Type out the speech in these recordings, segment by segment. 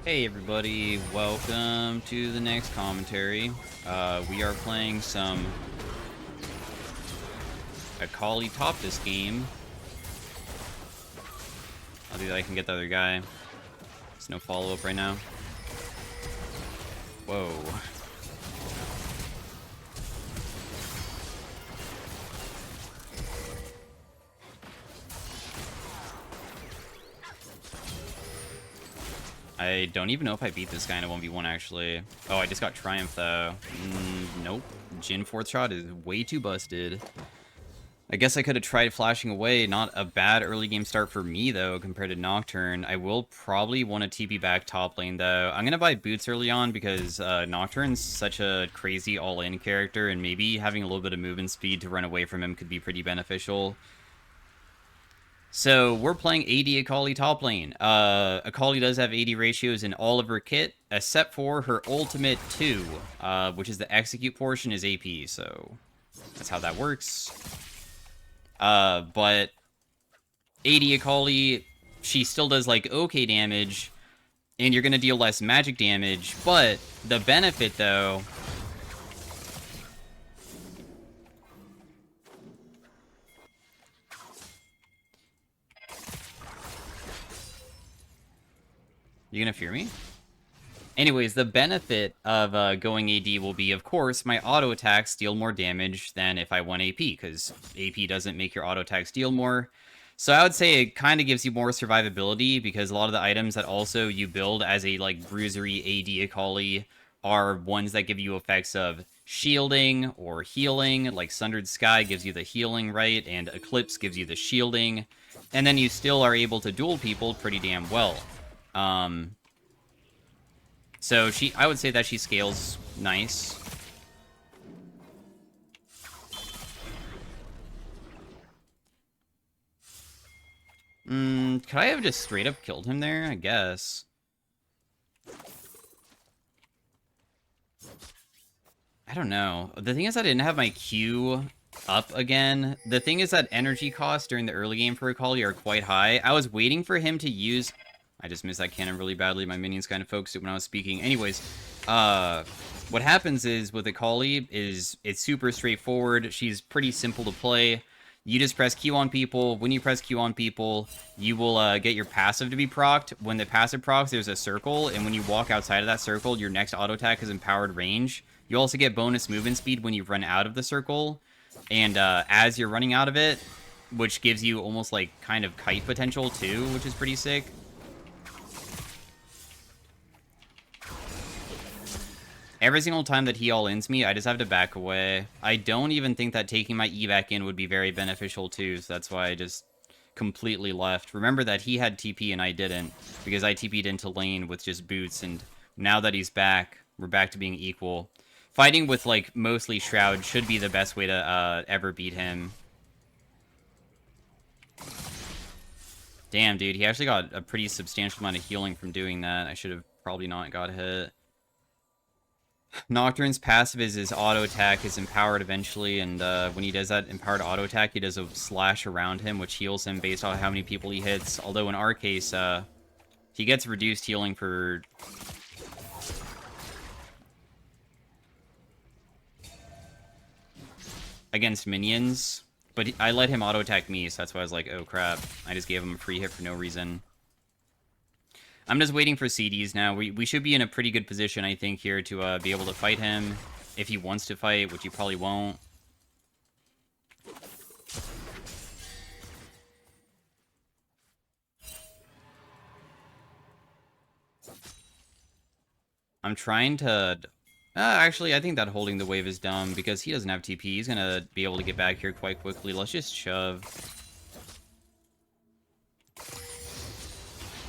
Hey everybody, welcome to the next commentary. We are playing some Akali top this game. I'll do that, I can get the other guy. There's no follow-up right now. Whoa. I don't even know if I beat this guy in a 1v1, actually. Oh, I just got Triumph, though. Nope. Jhin 4th shot is way too busted. I guess I could have tried flashing away. Not a bad early game start for me, though, compared to Nocturne. I will probably want to TP back top lane, though. I'm going to buy boots early on because Nocturne's such a crazy all-in character, and maybe having a little bit of movement speed to run away from him could be pretty beneficial. So we're playing AD Akali top lane. Akali does have AD ratios in all of her kit, except for her ultimate 2, which is the execute portion is AP, so that's how that works. But AD Akali, she still does, like, okay damage, and you're going to deal less magic damage, but the benefit, though... You gonna fear me? Anyways, the benefit of going AD will be, of course, my auto attacks deal more damage than if I went AP, because AP doesn't make your auto attacks deal more. So I would say it kind of gives you more survivability, because a lot of the items that also you build as a, like, bruisery AD Akali are ones that give you effects of shielding or healing. Like Sundered Sky gives you the healing, right? And Eclipse gives you the shielding. And then you still are able to duel people pretty damn well. So I would say that she scales nice. Could I have just straight up killed him there? I guess. I don't know. The thing is I didn't have my Q up again. The thing is that energy costs during the early game for Akali are quite high. I was waiting for him to use... I just missed that cannon really badly. My minions kind of focused it when I was speaking. Anyways, what happens is with Akali is it's super straightforward. She's pretty simple to play. You just press Q on people. When you press Q on people, you will get your passive to be procced. When the passive procs, there's a circle, and when you walk outside of that circle, your next auto attack is empowered range. You also get bonus movement speed when you run out of the circle, and as you're running out of it, which gives you almost like kind of kite potential too, which is pretty sick. Every single time that he all-ins me, I just have to back away. I don't even think that taking my E back in would be very beneficial too, so that's why I just completely left. Remember that he had TP and I didn't, because I TP'd into lane with just boots, and now that he's back, we're back to being equal. Fighting with, like, mostly Shroud should be the best way to ever beat him. Damn, dude, he actually got a pretty substantial amount of healing from doing that. I should have probably not got hit. Nocturne's passive is his auto attack is empowered eventually, and when he does that empowered auto attack, he does a slash around him, which heals him based on how many people he hits. Although in our case, he gets reduced healing for... against minions, but I let him auto attack me, so that's why I was like, oh crap. I just gave him a free hit for no reason. I'm just waiting for CDs now. We should be in a pretty good position, I think, here to be able to fight him if he wants to fight, which he probably won't. I'm trying to... actually, I think that holding the wave is dumb because he doesn't have TP. He's going to be able to get back here quite quickly. Let's just shove.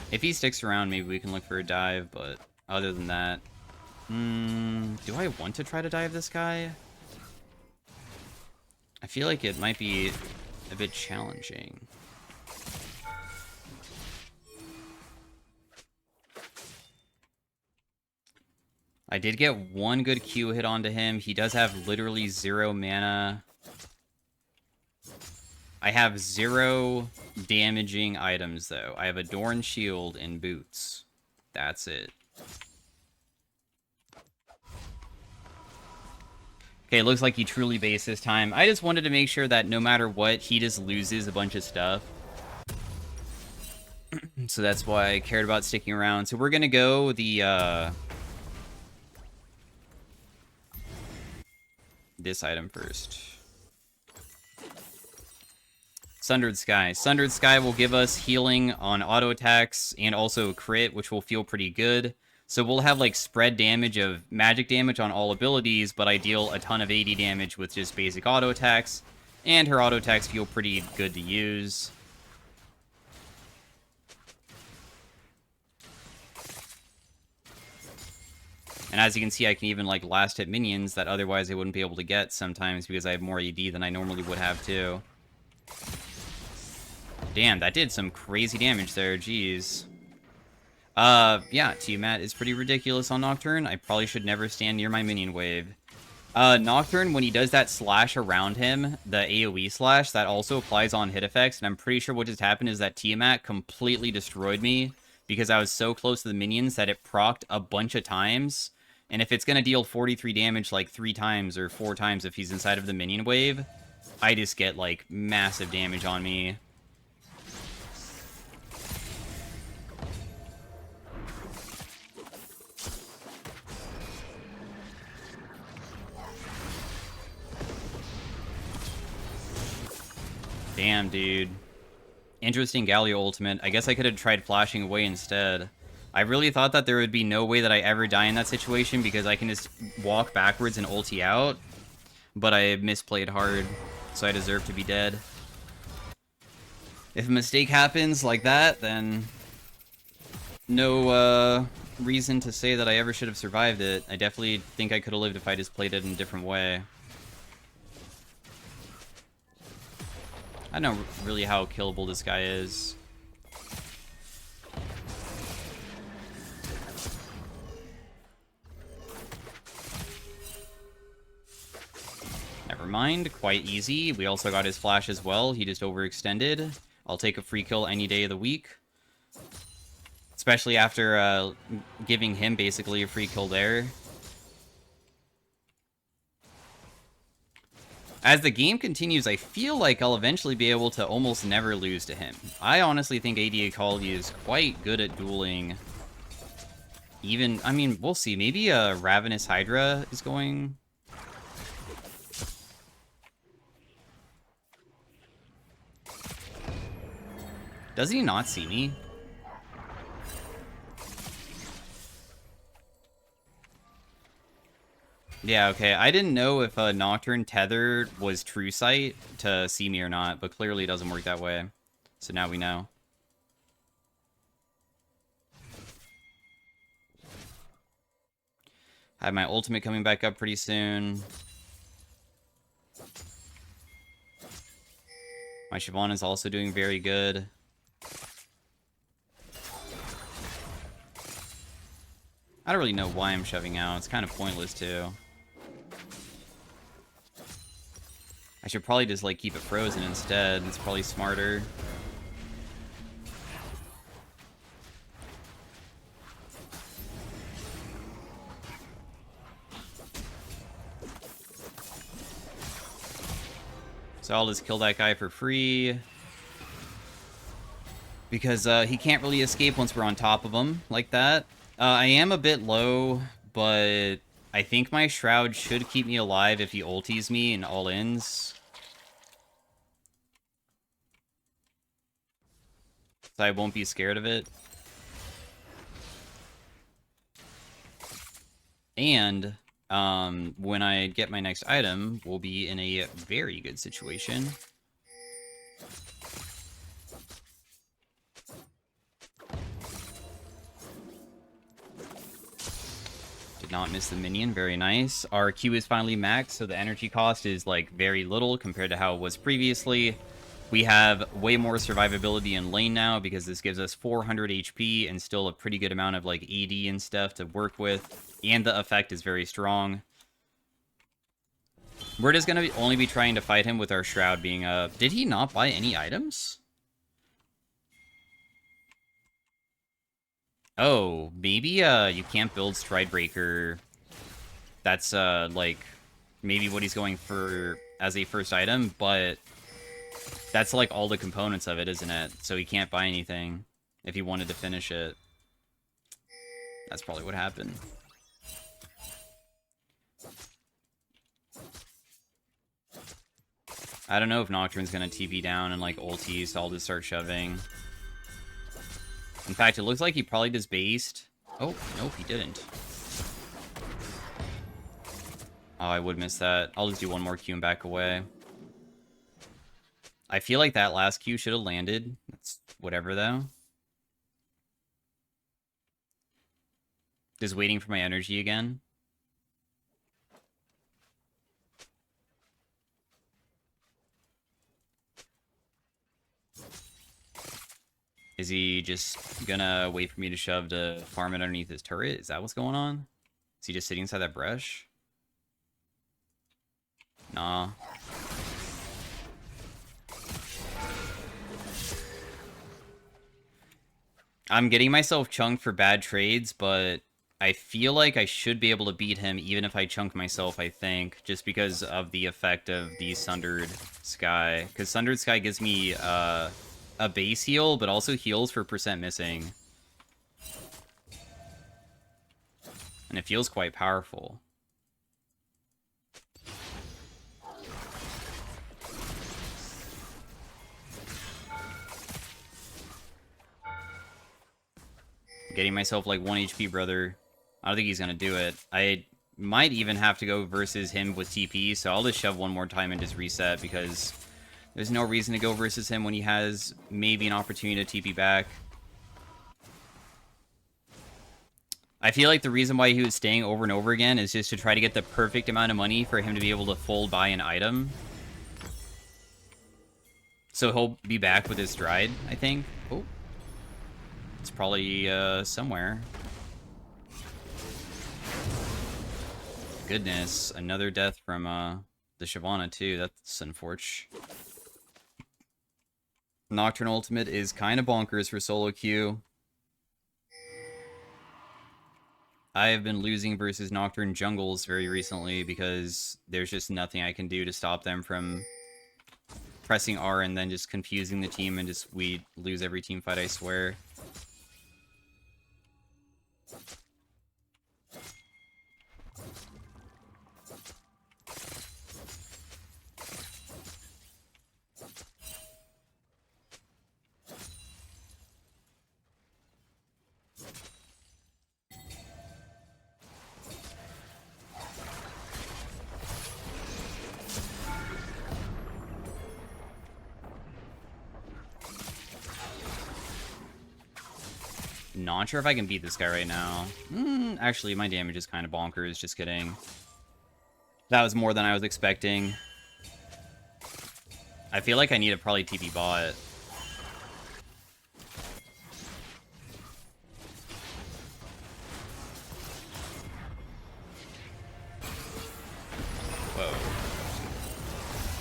If he sticks around, maybe we can look for a dive, but other than that... do I want to try to dive this guy? I feel like it might be a bit challenging. I did get one good Q hit onto him. He does have literally 0 mana. I have 0 damaging items, though. I have Adorn Shield and Boots. That's it. Okay, looks like he truly based this time. I just wanted to make sure that no matter what, he just loses a bunch of stuff. So that's why I cared about sticking around. So we're gonna go the, this item first. Sundered Sky. Sundered Sky will give us healing on auto attacks and also crit, which will feel pretty good. So we'll have like spread damage of magic damage on all abilities, but I deal a ton of AD damage with just basic auto attacks. And her auto attacks feel pretty good to use. And as you can see, I can even like last hit minions that otherwise I wouldn't be able to get sometimes because I have more AD than I normally would have too. Damn, that did some crazy damage there, jeez. Yeah, Tiamat is pretty ridiculous on Nocturne. I probably should never stand near my minion wave. Nocturne, when he does that slash around him, the AoE slash, that also applies on hit effects, and I'm pretty sure what just happened is that Tiamat completely destroyed me because I was so close to the minions that it procced a bunch of times, and if it's gonna deal 43 damage like 3 times or 4 times if he's inside of the minion wave, I just get, like, massive damage on me. Damn, dude. Interesting Galio ultimate. I guess I could have tried flashing away instead. I really thought that there would be no way that I ever die in that situation because I can just walk backwards and ulti out. But I misplayed hard, so I deserve to be dead. If a mistake happens like that, then no reason to say that I ever should have survived it. I definitely think I could have lived if I just played it in a different way. I don't know really how killable this guy is. Never mind, quite easy. We also got his flash as well. He just overextended. I'll take a free kill any day of the week. Especially after giving him basically a free kill there. As the game continues, I feel like I'll eventually be able to almost never lose to him. I honestly think AD Akali is quite good at dueling. Even, I mean, we'll see. Maybe a Ravenous Hydra is going... Does he not see me? Yeah, okay. I didn't know if a Nocturne Tether was true sight to see me or not, but clearly it doesn't work that way. So now we know. I have my ultimate coming back up pretty soon. My Shyvana is also doing very good. I don't really know why I'm shoving out. It's kind of pointless, too. I should probably just, like, keep it frozen instead. It's probably smarter. So I'll just kill that guy for free. Because he can't really escape once we're on top of him like that. I am a bit low, but I think my Shroud should keep me alive if he ulties me in all-ins. So I won't be scared of it. And when I get my next item, we'll be in a very good situation. Did not miss the minion, very nice. Our Q is finally maxed, so the energy cost is like very little compared to how it was previously. We have way more survivability in lane now because this gives us 400 HP and still a pretty good amount of like AD and stuff to work with. And the effect is very strong. We're just going to only be trying to fight him with our Shroud being up. Did he not buy any items? Oh, maybe you can't build Stridebreaker. That's like maybe what he's going for as a first item, but that's like all the components of it, isn't it? So he can't buy anything if he wanted to finish it. That's probably what happened. I don't know if Nocturne's gonna TP down and like ulti, so I'll just start shoving. In fact, it looks like he probably just based. Oh, nope, he didn't. Oh, I would miss that. I'll just do one more Q and back away. I feel like that last Q should have landed. That's whatever, though. Just waiting for my energy again. Is he just gonna wait for me to shove to farm it underneath his turret? Is that what's going on? Is he just sitting inside that brush? Nah. I'm getting myself chunked for bad trades, but I feel like I should be able to beat him even if I chunk myself, I think, just because of the effect of the Sundered Sky. Because Sundered Sky gives me a base heal, but also heals for percent missing. And it feels quite powerful. Getting myself like 1 HP, brother. I don't think he's gonna do it. I might even have to go versus him with TP, so I'll just shove one more time and just reset, because there's no reason to go versus him when he has maybe an opportunity to TP back. I feel like the reason why he was staying over and over again is just to try to get the perfect amount of money for him to be able to full buy an item. So he'll be back with his stride, I think. Oh. It's probably somewhere. Goodness, another death from the Shyvana too. That's unfortunate. Nocturne Ultimate is kind of bonkers for solo queue. I have been losing versus Nocturne jungles very recently because there's just nothing I can do to stop them from pressing R and then just confusing the team, and just we lose every team fight, I swear. Not sure if I can beat this guy right now. Actually, my damage is kind of bonkers. Just kidding. That was more than I was expecting. I feel like I need to probably TP bot. Whoa.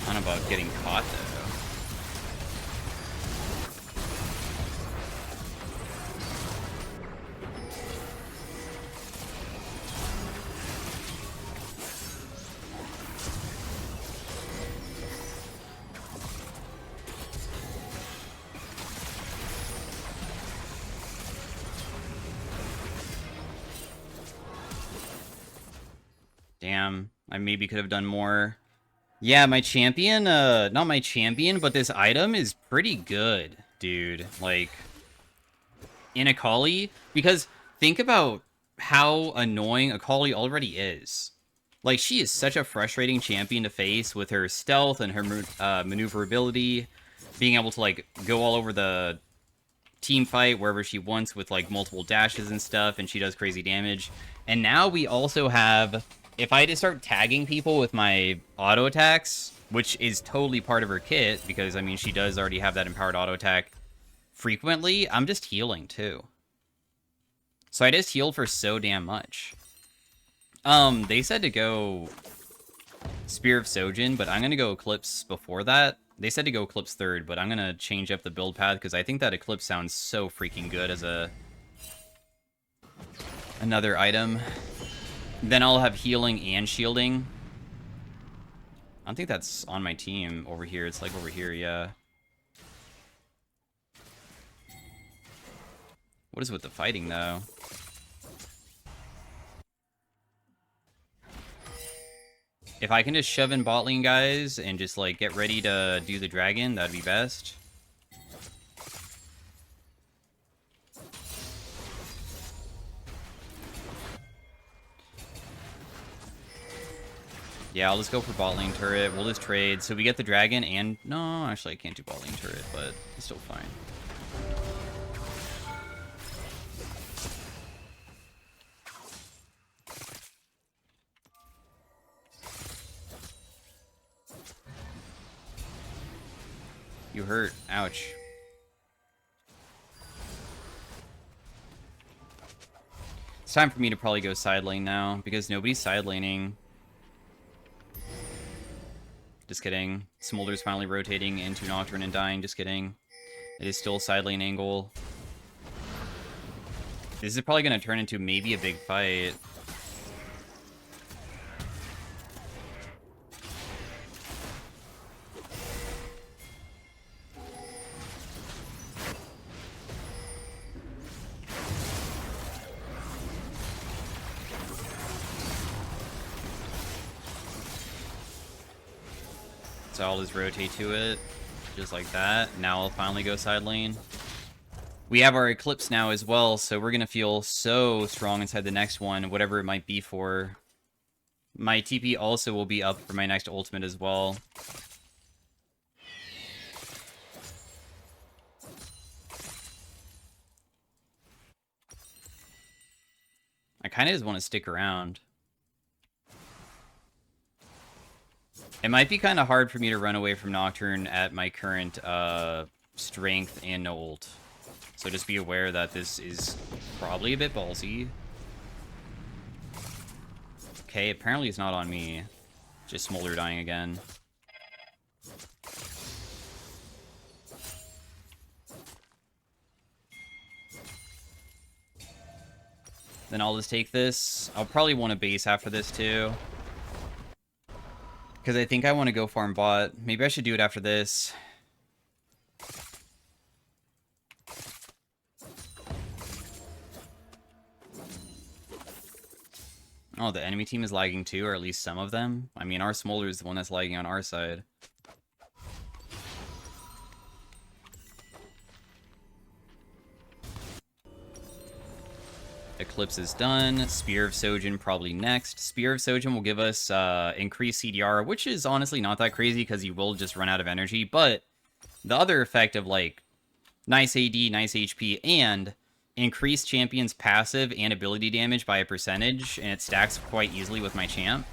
I don't know about getting caught, though. Damn, I maybe could have done more. Yeah, my champion, not my champion, but this item is pretty good, dude. Like, in Akali, because think about how annoying Akali already is. Like, she is such a frustrating champion to face with her stealth and her maneuverability, being able to, like, go all over the team fight wherever she wants with, like, multiple dashes and stuff, and she does crazy damage. And now we also have, if I just start tagging people with my auto attacks, which is totally part of her kit, because, I mean, she does already have that empowered auto attack frequently, I'm just healing, too. So I just healed for so damn much. They said to go Spear of Sojin, but I'm going to go Eclipse before that. They said to go Eclipse third, but I'm going to change up the build path, because I think that Eclipse sounds so freaking good as a Another item. Then I'll have healing and shielding. I don't think that's on my team over here. It's like over here, yeah. What is with the fighting, though? If I can just shove in bot lane, guys, and just, like, get ready to do the dragon, that'd be best. Yeah, I'll just go for bot lane turret. We'll just trade. So we get the dragon and... No, actually, I can't do bot lane turret, but it's still fine. You hurt. Ouch. It's time for me to probably go side lane now, because nobody's side laning. Just kidding. Smolder's finally rotating into Nocturne and dying. Just kidding. It is still side lane angle. This is probably going to turn into maybe a big fight. So I'll just rotate to it, just like that. Now I'll finally go side lane. We have our Eclipse now as well, so we're going to feel so strong inside the next one, whatever it might be for. My TP also will be up for my next ultimate as well. I kind of just want to stick around. It might be kind of hard for me to run away from Nocturne at my current strength and no ult. So just be aware that this is probably a bit ballsy. Okay, apparently it's not on me. Just Smolder dying again. Then I'll just take this. I'll probably want a base after this too. Because I think I want to go farm bot. Maybe I should do it after this. Oh, the enemy team is lagging too, or at least some of them. I mean, our Smolder is the one that's lagging on our side. Eclipse is done. Spear of Sojin probably next. Spear of Sojin will give us increased CDR, which is honestly not that crazy because you will just run out of energy. But the other effect of like nice AD, nice HP, and increased champion's passive and ability damage by a percentage, and it stacks quite easily with my champ.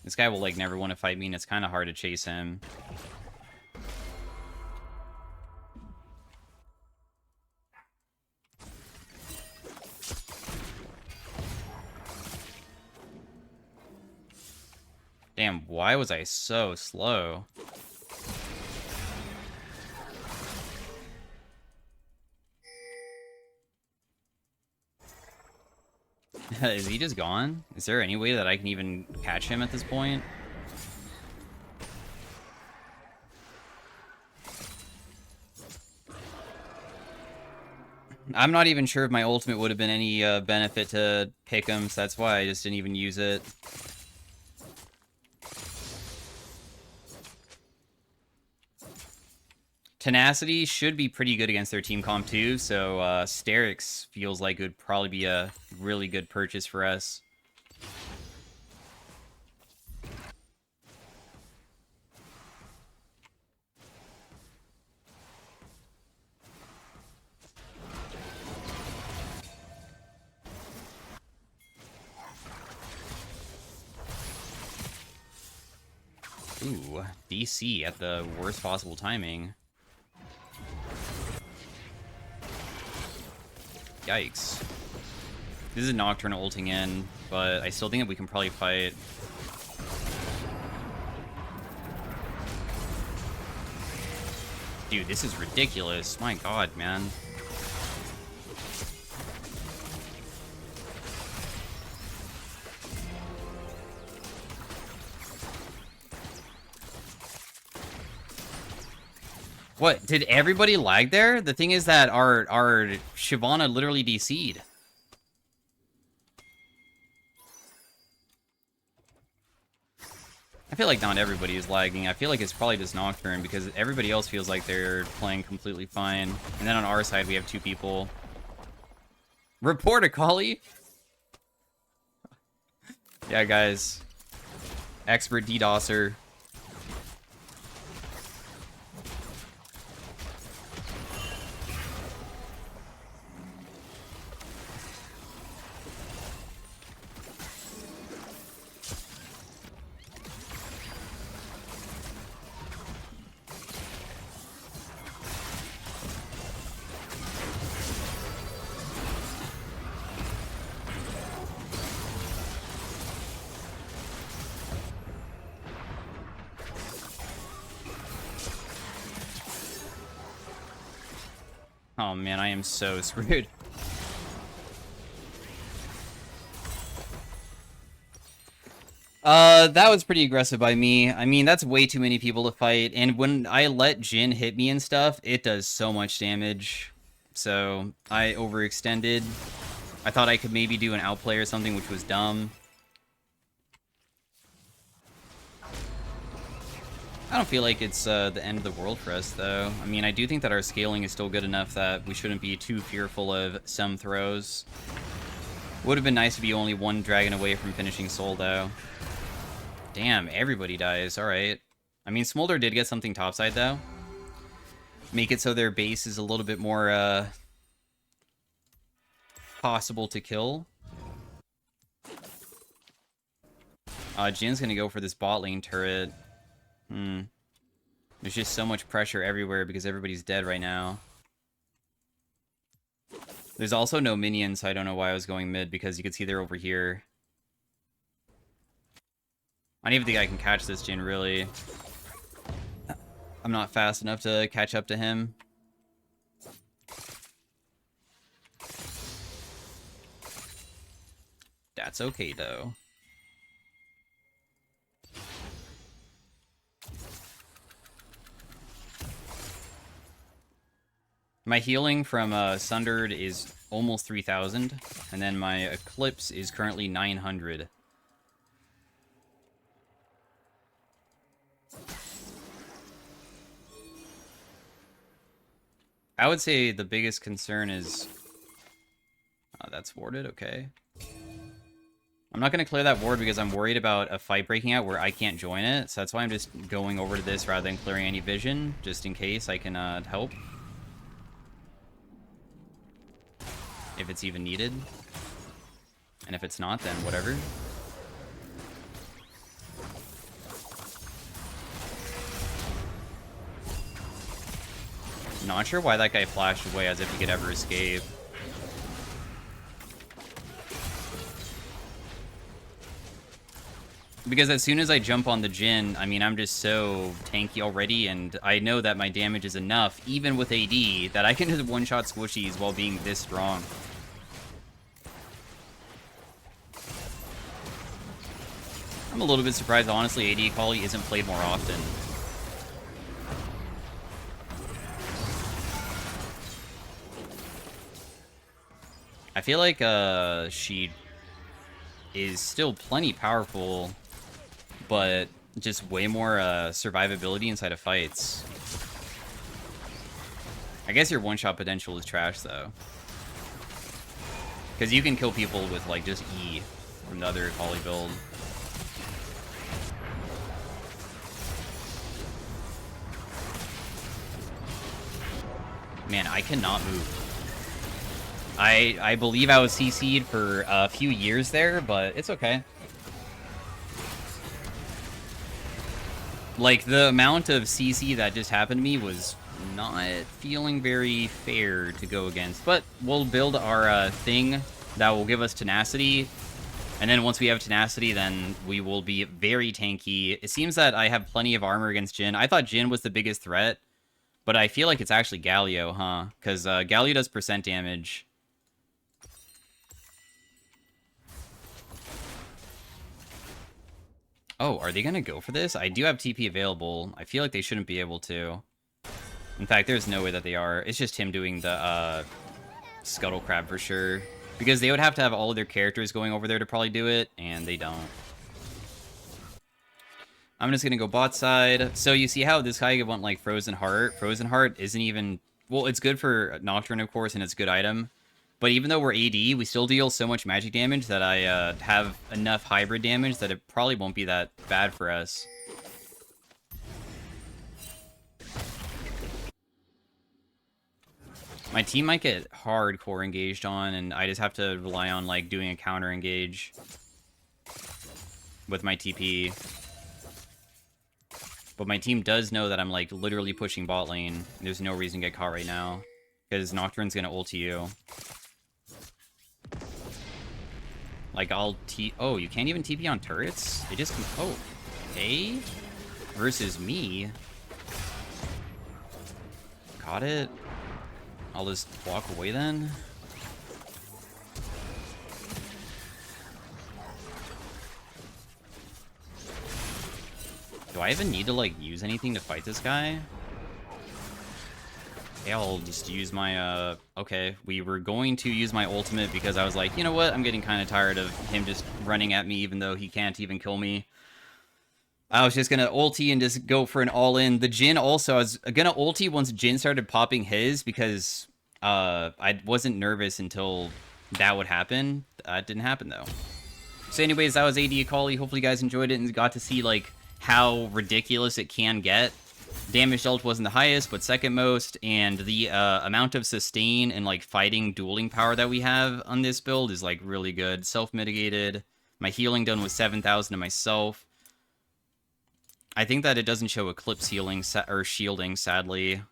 This guy will, like, never want to fight me, and it's kind of hard to chase him. Damn, why was I so slow? Is he just gone? Is there any way that I can even catch him at this point? I'm not even sure if my ultimate would have been any benefit to pick him, so that's why I just didn't even use it. Tenacity should be pretty good against their team comp too, so Sterix feels like it would probably be a really good purchase for us. Ooh, DC at the worst possible timing. Yikes. This is Nocturne ulting in, but I still think that we can probably fight. Dude, this is ridiculous. My god, man. What? Did everybody lag there? The thing is that our Shyvana literally DC'd. I feel like not everybody is lagging. I feel like it's probably just Nocturne because everybody else feels like they're playing completely fine. And then on our side, we have 2 people. Report Akali? Yeah, guys. Expert DDoSer. Oh man, I am so screwed. That was pretty aggressive by me. I mean, that's way too many people to fight, and when I let Jhin hit me and stuff, it does so much damage. So, I overextended. I thought I could maybe do an outplay or something, which was dumb. I don't feel like it's the end of the world for us, though. I mean, I do think that our scaling is still good enough that we shouldn't be too fearful of some throws. Would have been nice to be only 1 dragon away from finishing Soul, though. Damn, everybody dies. Alright. I mean, Smolder did get something topside, though. Make it so their base is a little bit more, possible to kill. Jin's gonna go for this bot lane turret. There's just so much pressure everywhere because everybody's dead right now. There's also no minions, so I don't know why I was going mid, because you can see they're over here. I don't even think I can catch this Jhin, really. I'm not fast enough to catch up to him. That's okay, though. My healing from Sundered is almost 3,000, and then my Eclipse is currently 900. I would say the biggest concern is... that's warded, okay. I'm not going to clear that ward because I'm worried about a fight breaking out where I can't join it, so that's why I'm just going over to this rather than clearing any vision, just in case I can help. If it's even needed. And if it's not, then whatever. Not sure why that guy flashed away as if he could ever escape. Because as soon as I jump on the Jhin, I mean, I'm just so tanky already, and I know that my damage is enough, even with AD, that I can just one-shot squishies while being this strong. I'm a little bit surprised, honestly, AD Akali isn't played more often. I feel like she is still plenty powerful, but just way more survivability inside of fights. I guess your one-shot potential is trash, though. Because you can kill people with, like, just E from the other Akali build. Man, I cannot move. I believe I was CC'd for a few years there, but it's okay. Like, the amount of CC that just happened to me was not feeling very fair to go against. But we'll build our thing That will give us tenacity. And then once we have tenacity, then we will be very tanky. It seems that I have plenty of armor against Jhin. I thought Jhin was the biggest threat, but I feel like it's actually Galio, huh? Because Galio does percent damage. Oh, are they going to go for this? I do have TP available. I feel like they shouldn't be able to. In fact, there's no way that they are. It's just him doing the Scuttle Crab for sure. Because they would have to have all of their characters going over there to probably do it, and they don't. I'm just going to go bot side. So you see how this guy went like Frozen Heart? Frozen Heart isn't even... Well, it's good for Nocturne, of course, and it's a good item. But even though we're AD, we still deal so much magic damage that I have enough hybrid damage that it probably won't be that bad for us. My team might get hardcore engaged on, and I just have to rely on, like, doing a counter engage with my TP. But my team does know that I'm, like, literally pushing bot lane. There's no reason to get caught right now, because Nocturne's gonna ult you. Like, Oh, you can't even TP on turrets? They just... Oh, okay. Versus me. Got it. I'll just walk away then. Do I even need to, like, use anything to fight this guy? Okay, I'll just use my, Okay, we were going to use my ultimate because I was like, you know what? I'm getting kind of tired of him just running at me even though he can't even kill me. I was just gonna ulti and just go for an all-in. The Jhin also, I was gonna ulti once Jhin started popping his because I wasn't nervous until that would happen. It didn't happen though. So anyways, that was AD Akali. Hopefully you guys enjoyed it and got to see like how ridiculous it can get. Damage dealt wasn't the highest, but second most, and the amount of sustain and like fighting dueling power that we have on this build is like really good. Self-mitigated. My healing done was 7,000 to myself. I think that it doesn't show Eclipse healing or shielding, sadly.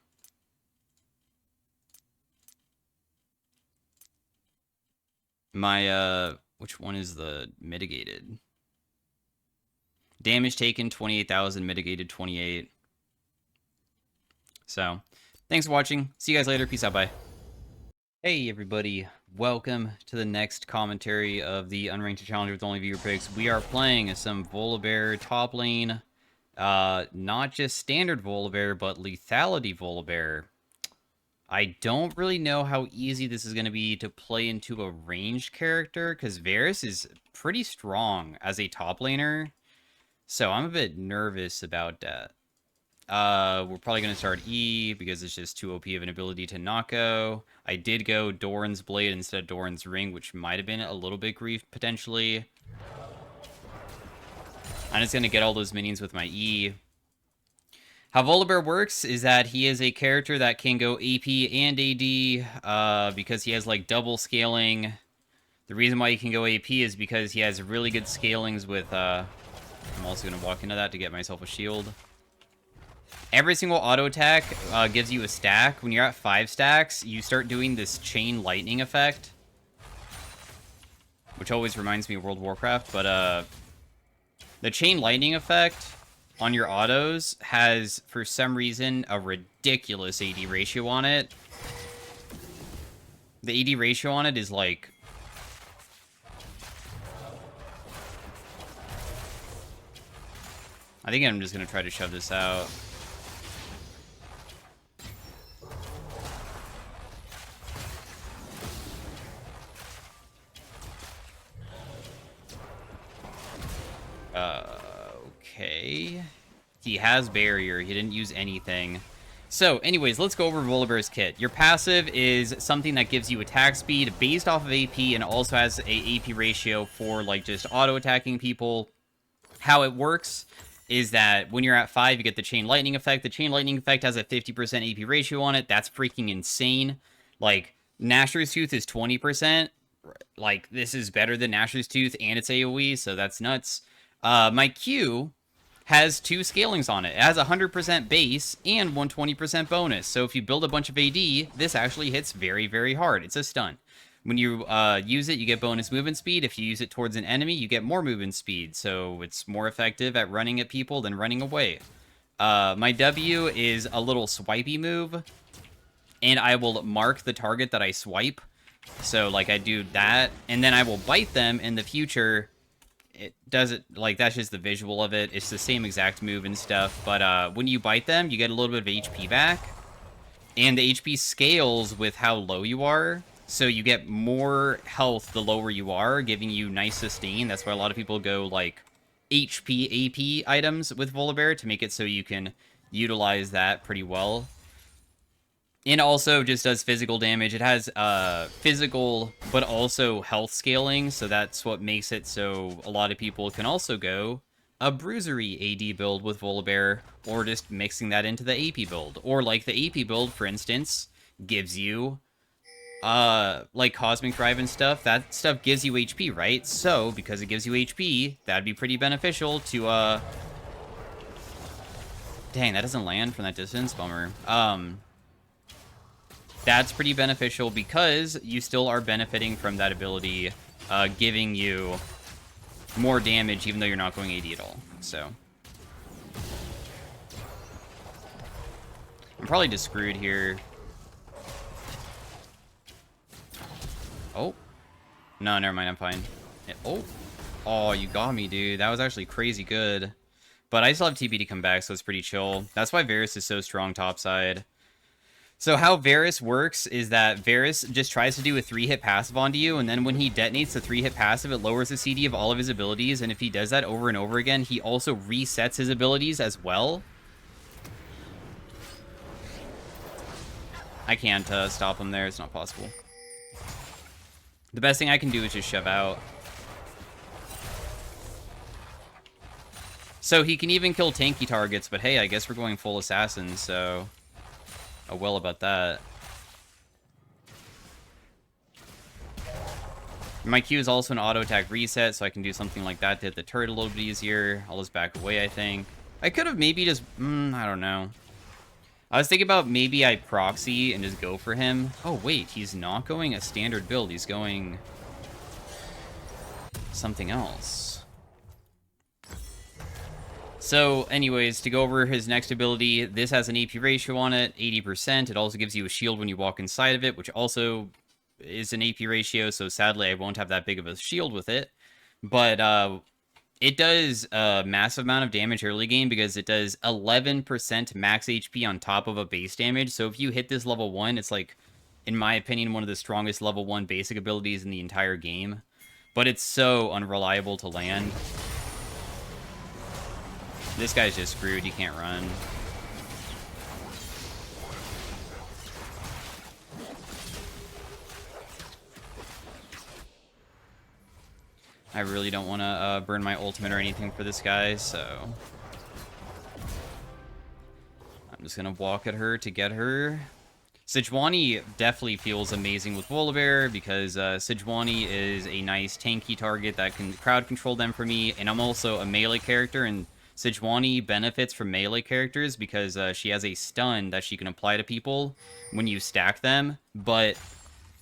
My, which one is the mitigated? Damage taken, 28,000, mitigated, 28. So, thanks for watching. See you guys later. Peace out, bye. Hey, everybody. Welcome to the next commentary of the Unranked Challenger with only viewer picks. We are playing some Volibear top lane. Not just standard Volibear, but Lethality Volibear. I don't really know how easy this is going to be to play into a ranged character, because Varus is pretty strong as a top laner. So I'm a bit nervous about that. We're probably going to start E, because it's just too OP of an ability to knocko. I did go Doran's Blade instead of Doran's Ring, which might have been a little bit grief, potentially. I'm just going to get all those minions with my E. How Volibear works is that he is a character that can go AP and AD, because he has, like, double scaling. The reason why he can go AP is because he has really good scalings with, I'm also going to walk into that to get myself a shield. Every single auto attack gives you a stack. When you're at 5 stacks, you start doing this chain lightning effect, which always reminds me of World of Warcraft, but, the chain lightning effect on your autos has, for some reason, a ridiculous AD ratio on it. The AD ratio on it is like... I think I'm just going to try to shove this out. Okay. He has barrier. He didn't use anything. So, anyways, let's go over Volibear's kit. Your passive is something that gives you attack speed based off of AP and also has a AP ratio for, like, just auto-attacking people. How it works is that when you're at 5, you get the Chain Lightning effect. The Chain Lightning effect has a 50% AP ratio on it. That's freaking insane. Like, Nashor's Tooth is 20%. Like, this is better than Nashor's Tooth, and it's AoE, so that's nuts. My Q has 2 scalings on it. It has 100% base and 120% bonus. So if you build a bunch of AD, this actually hits very, very hard. It's a stun. When you use it, you get bonus movement speed. If you use it towards an enemy, you get more movement speed. So it's more effective at running at people than running away. My W is a little swipey move, and I will mark the target that I swipe. So, like, I do that, and then I will bite them in the future. It does it, like, that's just the visual of it. It's the same exact move and stuff, but when you bite them, you get a little bit of HP back, and the HP scales with how low you are. So you get more health the lower you are, giving you nice sustain. That's why a lot of people go, like, HP, AP items with Volibear to make it so you can utilize that pretty well. And also just does physical damage. It has physical, but also health scaling, so that's what makes it so a lot of people can also go a bruisery AD build with Volibear, or just mixing that into the AP build. Or like the AP build, for instance, gives you like Cosmic Drive and stuff. That stuff gives you HP, right? So, because it gives you HP, that'd be pretty beneficial to dang, that doesn't land from that distance, bummer. That's pretty beneficial because you still are benefiting from that ability, giving you more damage even though you're not going AD at all. So I'm probably just screwed here. Oh. No, never mind, I'm fine. Oh, you got me, dude. That was actually crazy good. But I still have TP to come back, so it's pretty chill. That's why Varus is so strong topside. So how Varus works is that Varus just tries to do a 3-hit passive onto you, and then when he detonates the 3-hit passive, it lowers the CD of all of his abilities, and if he does that over and over again, he also resets his abilities as well. I can't stop him there. It's not possible. The best thing I can do is just shove out. So he can even kill tanky targets, but hey, I guess we're going full assassin, so... Oh, well about that. My Q is also an auto attack reset, so I can do something like that to hit the turret a little bit easier. I'll just back away, I think. I could have maybe just... I don't know. I was thinking about maybe I proxy and just go for him. Oh, wait, he's not going a standard build. He's going... something else. So, anyways, to go over his next ability, this has an AP ratio on it, 80%. It also gives you a shield when you walk inside of it, which also is an AP ratio, so sadly I won't have that big of a shield with it. But it does a massive amount of damage early game because it does 11% max HP on top of a base damage. So if you hit this level 1, it's like, in my opinion, one of the strongest level 1 basic abilities in the entire game. But it's so unreliable to land. This guy's just screwed. He can't run. I really don't want to burn my ultimate or anything for this guy, so... I'm just going to walk at her to get her. Sejuani definitely feels amazing with Volibear because Sejuani is a nice tanky target that can crowd control them for me, and I'm also a melee character, and Sejuani benefits from melee characters because she has a stun that she can apply to people when you stack them, but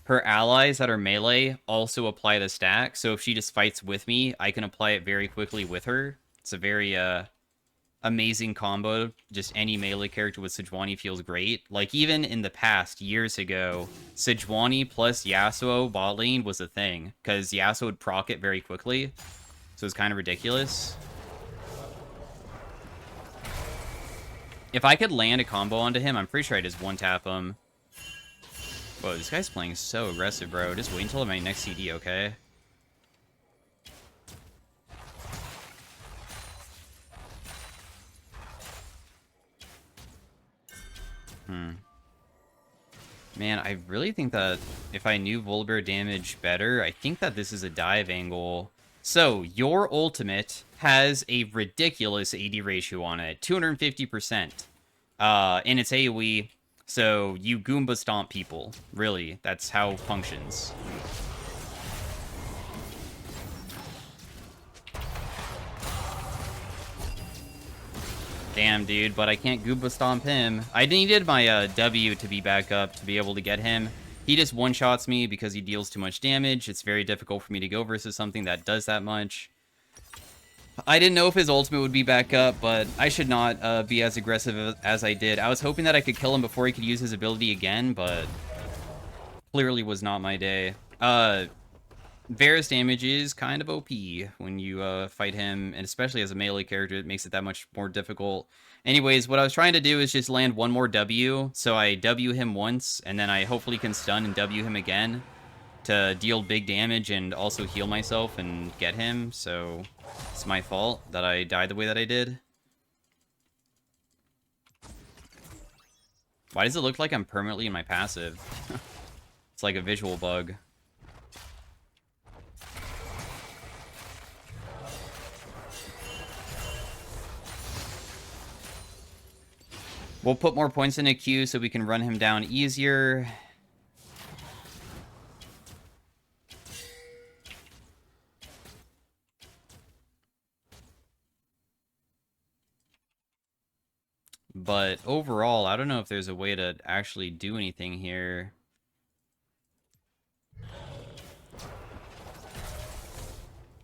her allies that are melee also apply the stack, so if she just fights with me, I can apply it very quickly with her. It's a very amazing combo. Just any melee character with Sejuani feels great. Like, even in the past, years ago, Sejuani plus Yasuo bot lane was a thing, because Yasuo would proc it very quickly, so it's kind of ridiculous. If I could land a combo onto him, I'm pretty sure I just one-tap him. Whoa, this guy's playing so aggressive, bro. Just wait until my next CD, okay? Man, I really think that if I knew Volibear damage better, I think that this is a dive angle. So, your ultimate has a ridiculous AD ratio on it, 250%. And it's AoE, so you Goomba stomp people. Really, that's how it functions. Damn, dude, but I can't Goomba stomp him. I needed my W to be back up to be able to get him. He just one-shots me because he deals too much damage. It's very difficult for me to go versus something that does that much. I didn't know if his ultimate would be back up, but I should not be as aggressive as I did. I was hoping that I could kill him before he could use his ability again, but clearly was not my day. Varus damage is kind of OP when you fight him, and especially as a melee character, it makes it that much more difficult. Anyways, what I was trying to do is just land one more W, so I W him once, and then I hopefully can stun and W him again to deal big damage and also heal myself and get him, so it's my fault that I died the way that I did. Why does it look like I'm permanently in my passive? It's like a visual bug. We'll put more points in a queue so we can run him down easier. But overall, I don't know if there's a way to actually do anything here.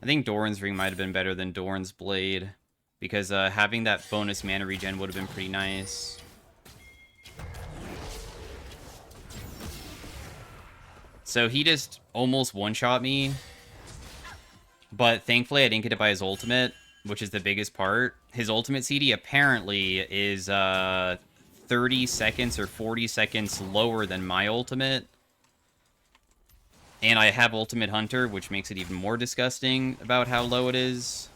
I think Doran's Ring might have been better than Doran's Blade, because having that bonus mana regen would have been pretty nice. So he just almost one-shot me, but thankfully I didn't get it by his ultimate, which is the biggest part. His ultimate CD apparently is 30 seconds or 40 seconds lower than my ultimate. And I have Ultimate Hunter, which makes it even more disgusting about how low it is.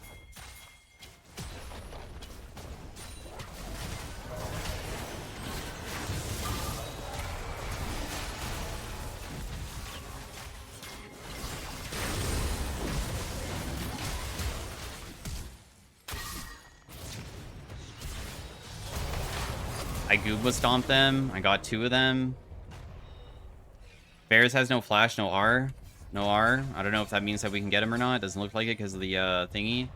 I Goomba stomped them. I got 2 of them. Bears has no flash, no R. No R. I don't know if that means that we can get him or not. It doesn't look like it because of the thingy.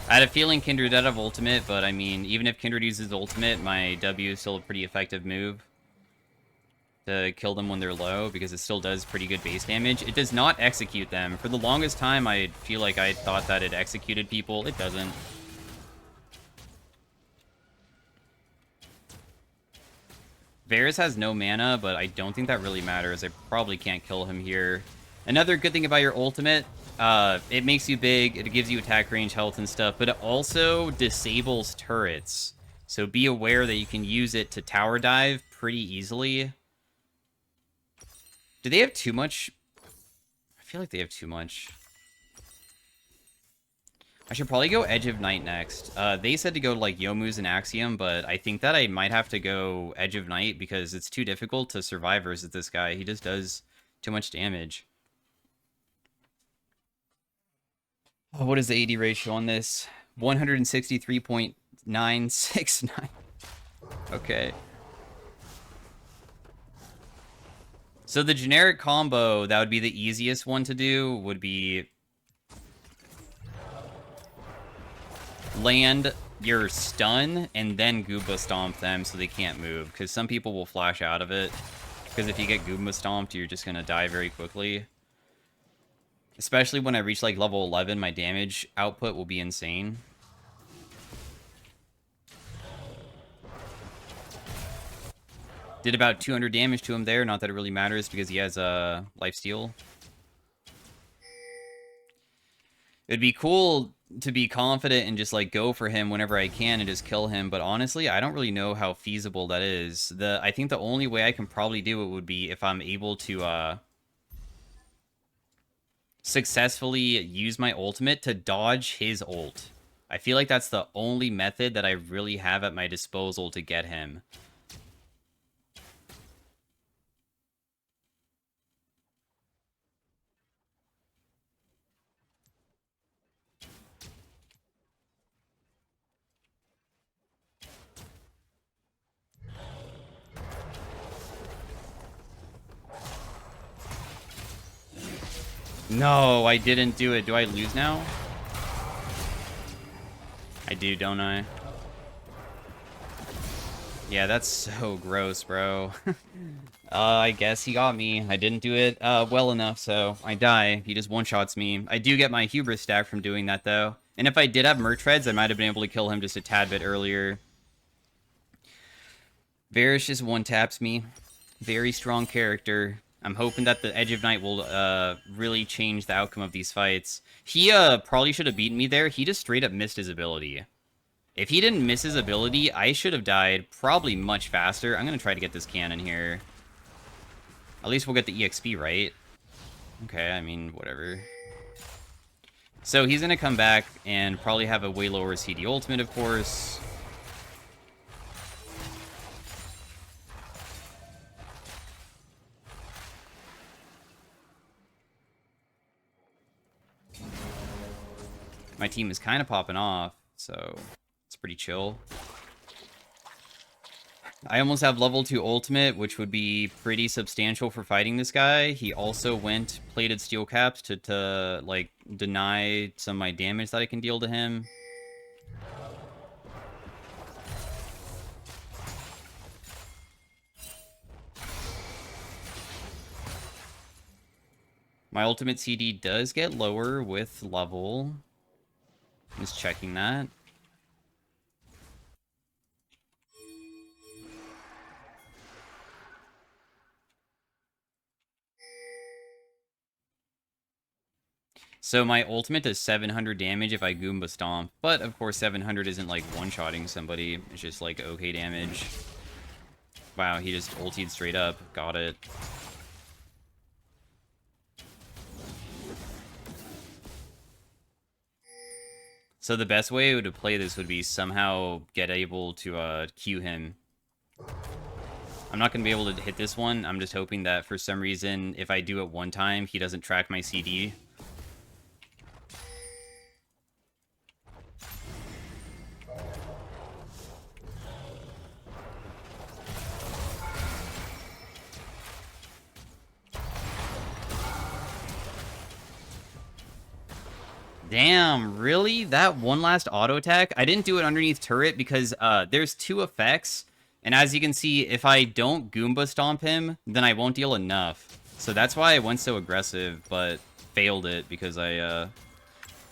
I had a feeling Kindred would have ultimate, but I mean, even if Kindred uses ultimate, my W is still a pretty effective move to kill them when they're low, because it still does pretty good base damage. It does not execute them. For the longest time, I feel like I thought that it executed people. It doesn't. Varus has no mana, but I don't think that really matters. I probably can't kill him here. Another good thing about your ultimate, it makes you big, it gives you attack range, health, and stuff, but it also disables turrets. So be aware that you can use it to tower dive pretty easily. Do they have too much? I feel like they have too much. I should probably go Edge of Night next. They said to go to, like, Yomu's and Axiom, but I think that I might have to go Edge of Night because it's too difficult to survive versus this guy. He just does too much damage. Oh, what is the AD ratio on this? 163.969. Okay. So the generic combo that would be the easiest one to do would be land your stun and then Goomba stomp them so they can't move, because some people will flash out of it, because if you get Goomba stomped, you're just gonna die very quickly. Especially when I reach like level 11, my damage output will be insane. Did about 200 damage to him there, not that it really matters because he has a lifesteal. It'd be cool to be confident and just like go for him whenever I can and just kill him, but honestly, I don't really know how feasible that is. I think the only way I can probably do it would be if I'm able to successfully use my ultimate to dodge his ult. I feel like that's the only method that I really have at my disposal to get him. No, I didn't do it. Do I lose now? I do, don't I? Yeah, that's so gross, bro. I guess he got me. I didn't do it well enough, so I die. He just one-shots me. I do get my hubris stack from doing that, though. And if I did have merch treads, I might have been able to kill him just a tad bit earlier. Varus just one-taps me. Very strong character. I'm hoping that the Edge of Night will really change the outcome of these fights. He probably should have beaten me there. He just straight up missed his ability. If he didn't miss his ability, I should have died probably much faster. I'm going to try to get this cannon here. At least we'll get the EXP, right? Okay, I mean, whatever. So he's going to come back and probably have a way lower CD ultimate, of course. My team is kind of popping off, so it's pretty chill. I almost have level 2 ultimate, which would be pretty substantial for fighting this guy. He also went plated steel caps to like, deny some of my damage that I can deal to him. My ultimate CD does get lower with level. Just checking that. So my ultimate does 700 damage if I Goomba Stomp, but of course 700 isn't like one-shotting somebody, it's just like okay damage. Wow, he just ultied straight up, got it. So the best way to play this would be somehow get able to Q him. I'm not going to be able to hit this one, I'm just hoping that for some reason, if I do it one time, he doesn't track my CD. Damn, really? That one last auto attack? I didn't do it underneath turret because there's 2 effects. And as you can see, if I don't Goomba Stomp him, then I won't deal enough. So that's why I went so aggressive, but failed it because I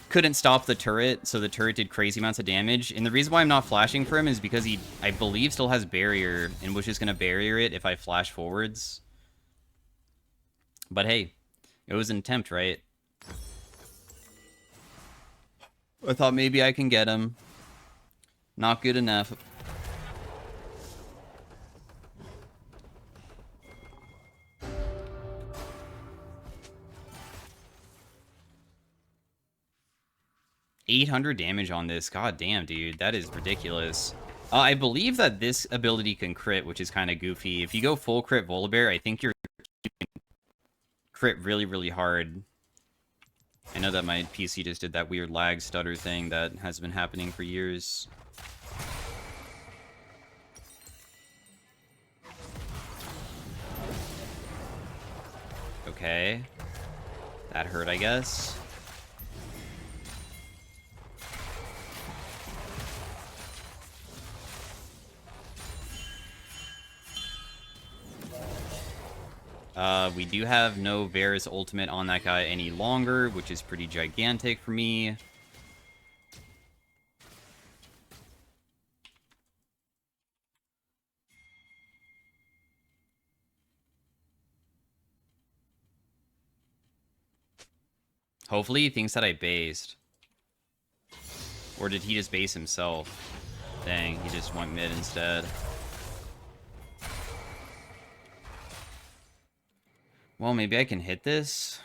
couldn't stop the turret, so the turret did crazy amounts of damage. And the reason why I'm not flashing for him is because he, I believe, still has barrier, and was just going to barrier it if I flash forwards. But hey, it was an attempt, right? I thought maybe I can get him. Not good enough. $800 damage on this. God damn, dude. That is ridiculous. I believe that this ability can crit, which is kind of goofy. If you go full crit Volibear, I think you can crit really, really hard. I know that my PC just did that weird lag stutter thing that has been happening for years. Okay. That hurt, I guess. We do have no Varus ultimate on that guy any longer, which is pretty gigantic for me. Hopefully he thinks that I based. Or did he just base himself? Dang, he just went mid instead. Well, maybe I can hit this.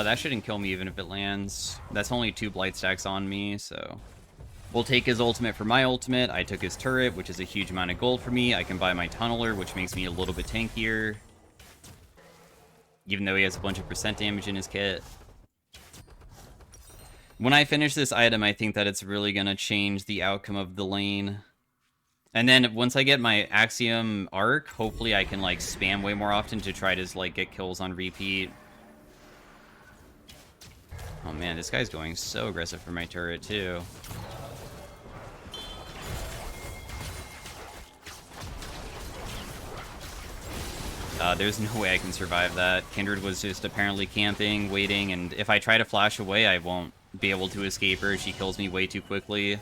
That shouldn't kill me even if it lands. That's only 2 blight stacks on me, so... We'll take his ultimate for my ultimate. I took his turret, which is a huge amount of gold for me. I can buy my tunneler, which makes me a little bit tankier. Even though he has a bunch of percent damage in his kit. When I finish this item, I think that it's really going to change the outcome of the lane. And then once I get my Axiom arc, hopefully I can, like, spam way more often to try to, like, get kills on repeat. Oh man, this guy's going so aggressive for my turret, too. There's no way I can survive that. Kindred was just apparently camping, waiting, and if I try to flash away, I won't be able to escape her. She kills me way too quickly.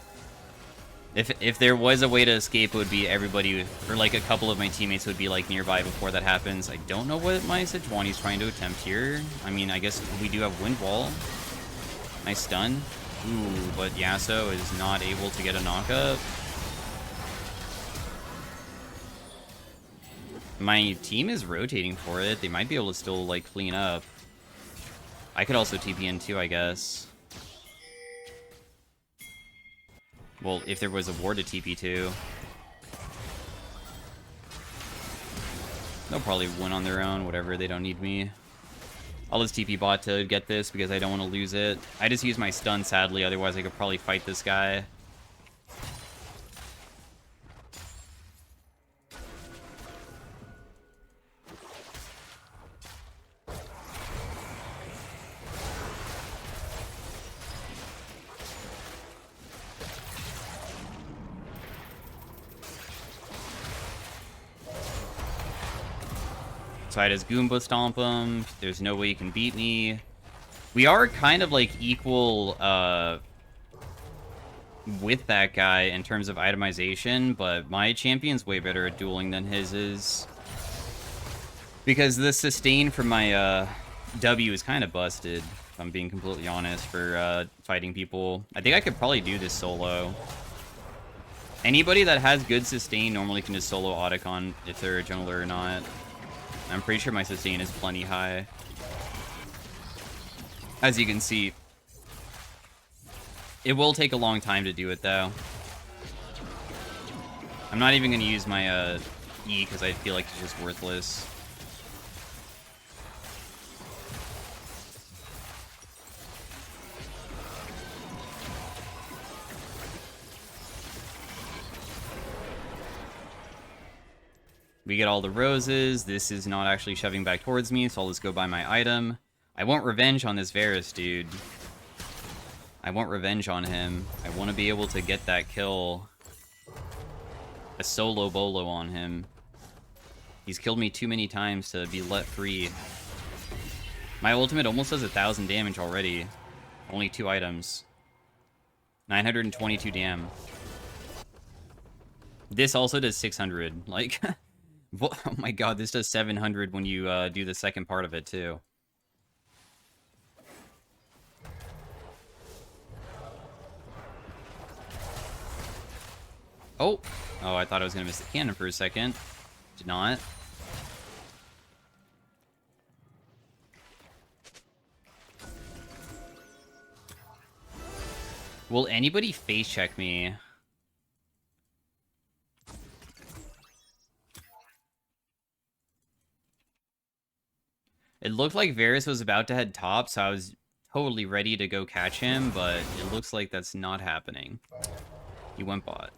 If there was a way to escape, it would be everybody, or like a couple of my teammates would be like nearby before that happens. I don't know what my Sejuani's trying to attempt here. I mean, I guess we do have Wind Wall. Nice stun. Ooh, but Yasuo is not able to get a knockup. My team is rotating for it. They might be able to still, like, clean up. I could also TP in too, I guess. Well, if there was a ward to TP to. They'll probably win on their own, whatever. They don't need me. I'll just TP bot to get this because I don't want to lose it. I just use my stun, sadly. Otherwise, I could probably fight this guy. Side as Goomba stomp him. There's no way you can beat me. We are kind of like equal with that guy in terms of itemization, but my champion's way better at dueling than his is. Because the sustain from my W is kind of busted, if I'm being completely honest, for fighting people. I think I could probably do this solo. Anybody that has good sustain normally can just solo Otacon if they're a jungler or not. I'm pretty sure my sustain is plenty high. As you can see. It will take a long time to do it, though. I'm not even going to use my E, because I feel like it's just worthless. We get all the roses. This is not actually shoving back towards me, so I'll just go buy my item. I want revenge on this Varus, dude. I want revenge on him. I want to be able to get that kill. A solo bolo on him. He's killed me too many times to be let free. My ultimate almost does 1,000 damage already. Only 2 items. 922 dam. This also does 600. Like... Oh my god, this does 700 when you do the second part of it, too. Oh! Oh, I thought I was going to miss the cannon for a second. Did not. Will anybody face check me? It looked like Varus was about to head top, so I was totally ready to go catch him, but it looks like that's not happening. He went bot.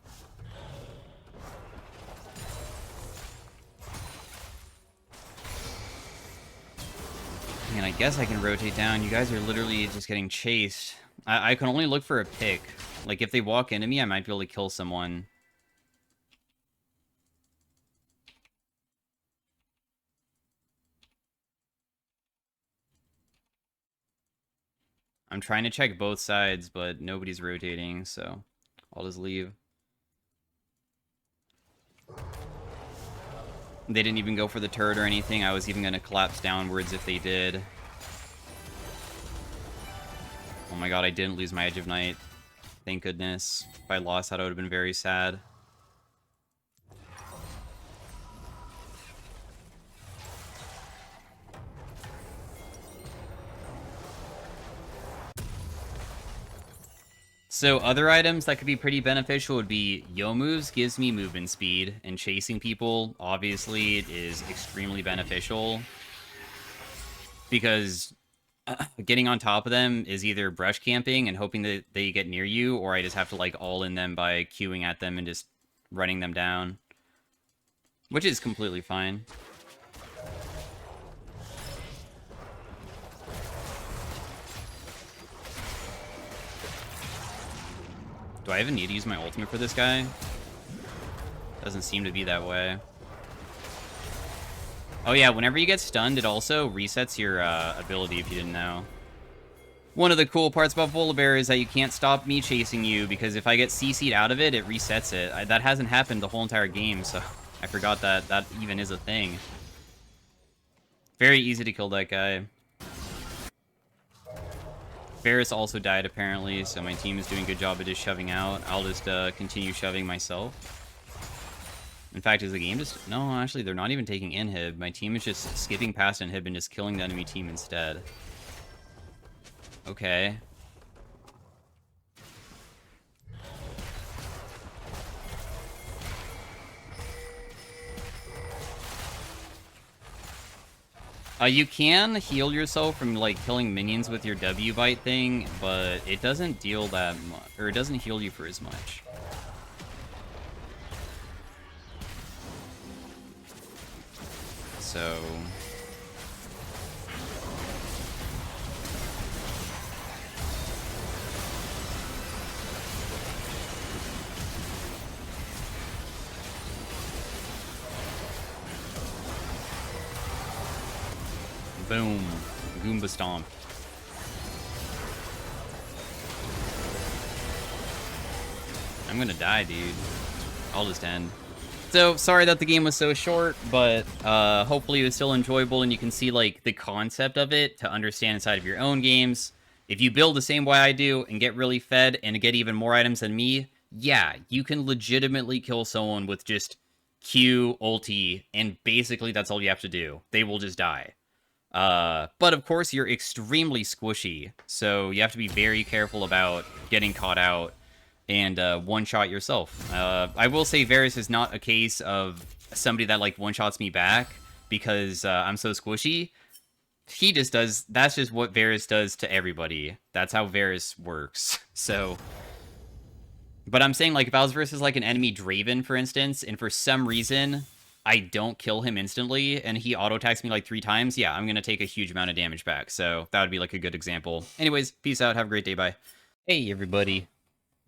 And I guess I can rotate down. You guys are literally just getting chased. I can only look for a pick. Like, if they walk into me, I might be able to kill someone. I'm trying to check both sides, but nobody's rotating, so I'll just leave. They didn't even go for the turret or anything. I was even going to collapse downwards if they did. Oh my god, I didn't lose my Edge of Night. Thank goodness. If I lost that, I would have been very sad. So other items that could be pretty beneficial would be Yo moves gives me movement speed, and chasing people obviously is extremely beneficial because getting on top of them is either brush camping and hoping that they get near you, or I just have to like all in them by queuing at them and just running them down, which is completely fine. Do I even need to use my ultimate for this guy? Doesn't seem to be that way. Oh yeah, whenever you get stunned, it also resets your ability, if you didn't know. One of the cool parts about Volibear is that you can't stop me chasing you, because if I get CC'd out of it, it resets it. That hasn't happened the whole entire game, so I forgot that that even is a thing. Very easy to kill that guy. Varus also died, apparently, so my team is doing a good job of just shoving out. I'll just continue shoving myself. In fact, is the game just... No, actually, they're not even taking inhib. My team is just skipping past inhib and just killing the enemy team instead. Okay. You can heal yourself from, like, killing minions with your W bite thing, but it doesn't deal that much, or it doesn't heal you for as much. So... Boom. Goomba stomp. I'm gonna die, dude. I'll just end. So, sorry that the game was so short, but hopefully it was still enjoyable and you can see, like, the concept of it to understand inside of your own games. If you build the same way I do and get really fed and get even more items than me, yeah, you can legitimately kill someone with just Q, ulti, and basically that's all you have to do. They will just die. But of course, you're extremely squishy, so you have to be very careful about getting caught out and one-shot yourself. I will say Varus is not a case of somebody that, like, one-shots me back because I'm so squishy. He just does... That's just what Varus does to everybody. That's how Varus works. So... But I'm saying, like, if I was versus, like, an enemy Draven, for instance, and for some reason... I don't kill him instantly, and he auto-attacks me like 3 times, yeah, I'm going to take a huge amount of damage back. So that would be like a good example. Anyways, peace out. Have a great day. Bye. Hey, everybody.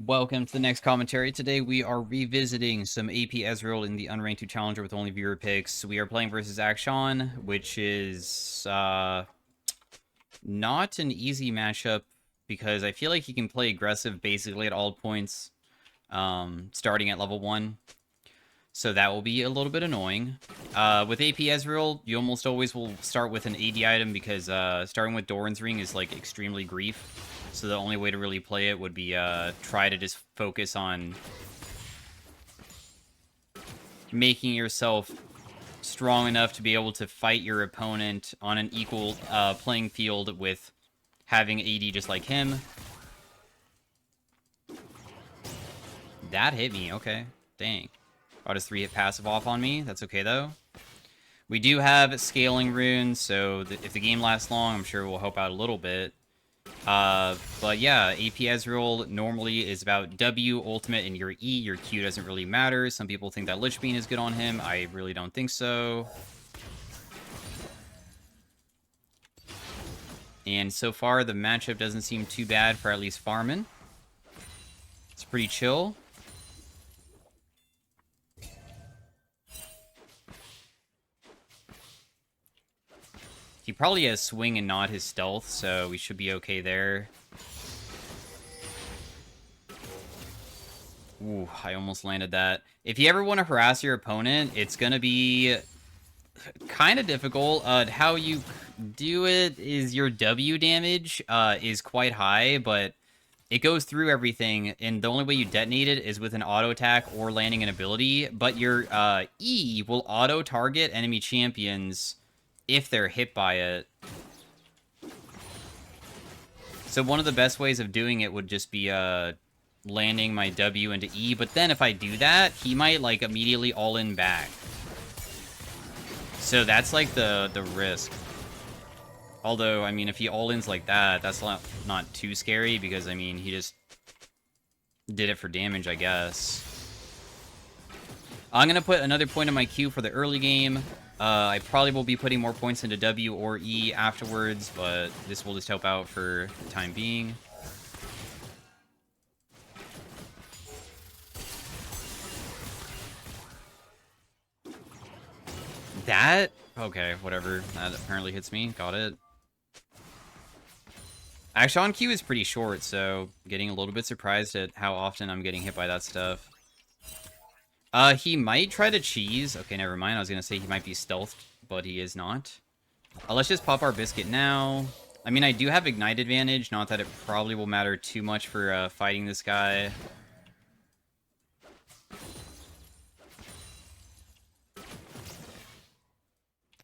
Welcome to the next commentary. Today we are revisiting some AP Ezreal in the Unranked 2 Challenger with only viewer picks. We are playing versus Akshan, which is not an easy matchup because I feel like he can play aggressive basically at all points, starting at level 1. So that will be a little bit annoying. With AP Ezreal, you almost always will start with an AD item because starting with Doran's Ring is like extremely grief. So the only way to really play it would be try to just focus on making yourself strong enough to be able to fight your opponent on an equal playing field with having AD just like him. That hit me, okay. Dang. Got his 3-hit passive off on me. That's okay, though. We do have scaling runes, so if the game lasts long, I'm sure we'll help out a little bit. But yeah, AP Ezreal normally is about W, ultimate, and your E. Your Q doesn't really matter. Some people think that Lich Bean is good on him. I really don't think so. And so far, the matchup doesn't seem too bad for at least farming. It's pretty chill. He probably has swing and not his stealth, so we should be okay there. Ooh, I almost landed that. If you ever want to harass your opponent, it's going to be kind of difficult. How you do it is your W damage is quite high, but it goes through everything, and the only way you detonate it is with an auto attack or landing an ability, but your E will auto-target enemy champions if they're hit by it. So one of the best ways of doing it would just be landing my W into E, but then if I do that, he might, like, immediately all-in back. So that's, like, the risk. Although, I mean, if he all-ins like that, that's not too scary, because, I mean, he just did it for damage, I guess. I'm going to put another point in my queue for the early game. I probably will be putting more points into W or E afterwards, but this will just help out for the time being. That? Okay, whatever. That apparently hits me. Got it. Action Q is pretty short, so getting a little bit surprised at how often I'm getting hit by that stuff. He might try to cheese. Okay, never mind. I was gonna say he might be stealthed, but he is not. Let's just pop our biscuit now. I mean, I do have Ignite advantage. Not that it probably will matter too much for fighting this guy.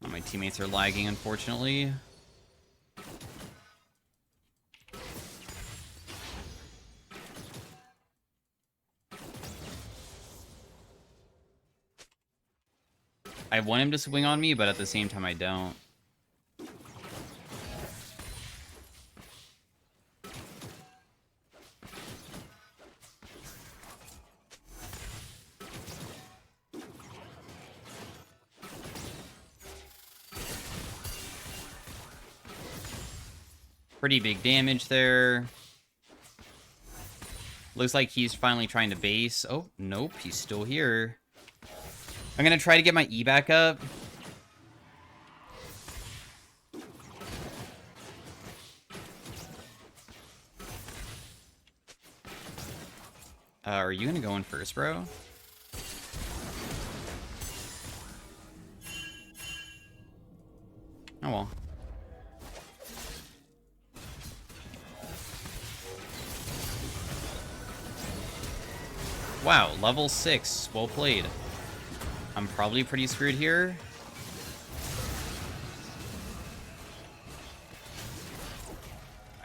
Oh, my teammates are lagging, unfortunately. I want him to swing on me, but at the same time I don't. Pretty big damage there. Looks like he's finally trying to base. Oh, nope, he's still here. I'm gonna try to get my E back up. Are you gonna go in first, bro? Oh well. Wow, level 6. Well played. I'm probably pretty screwed here.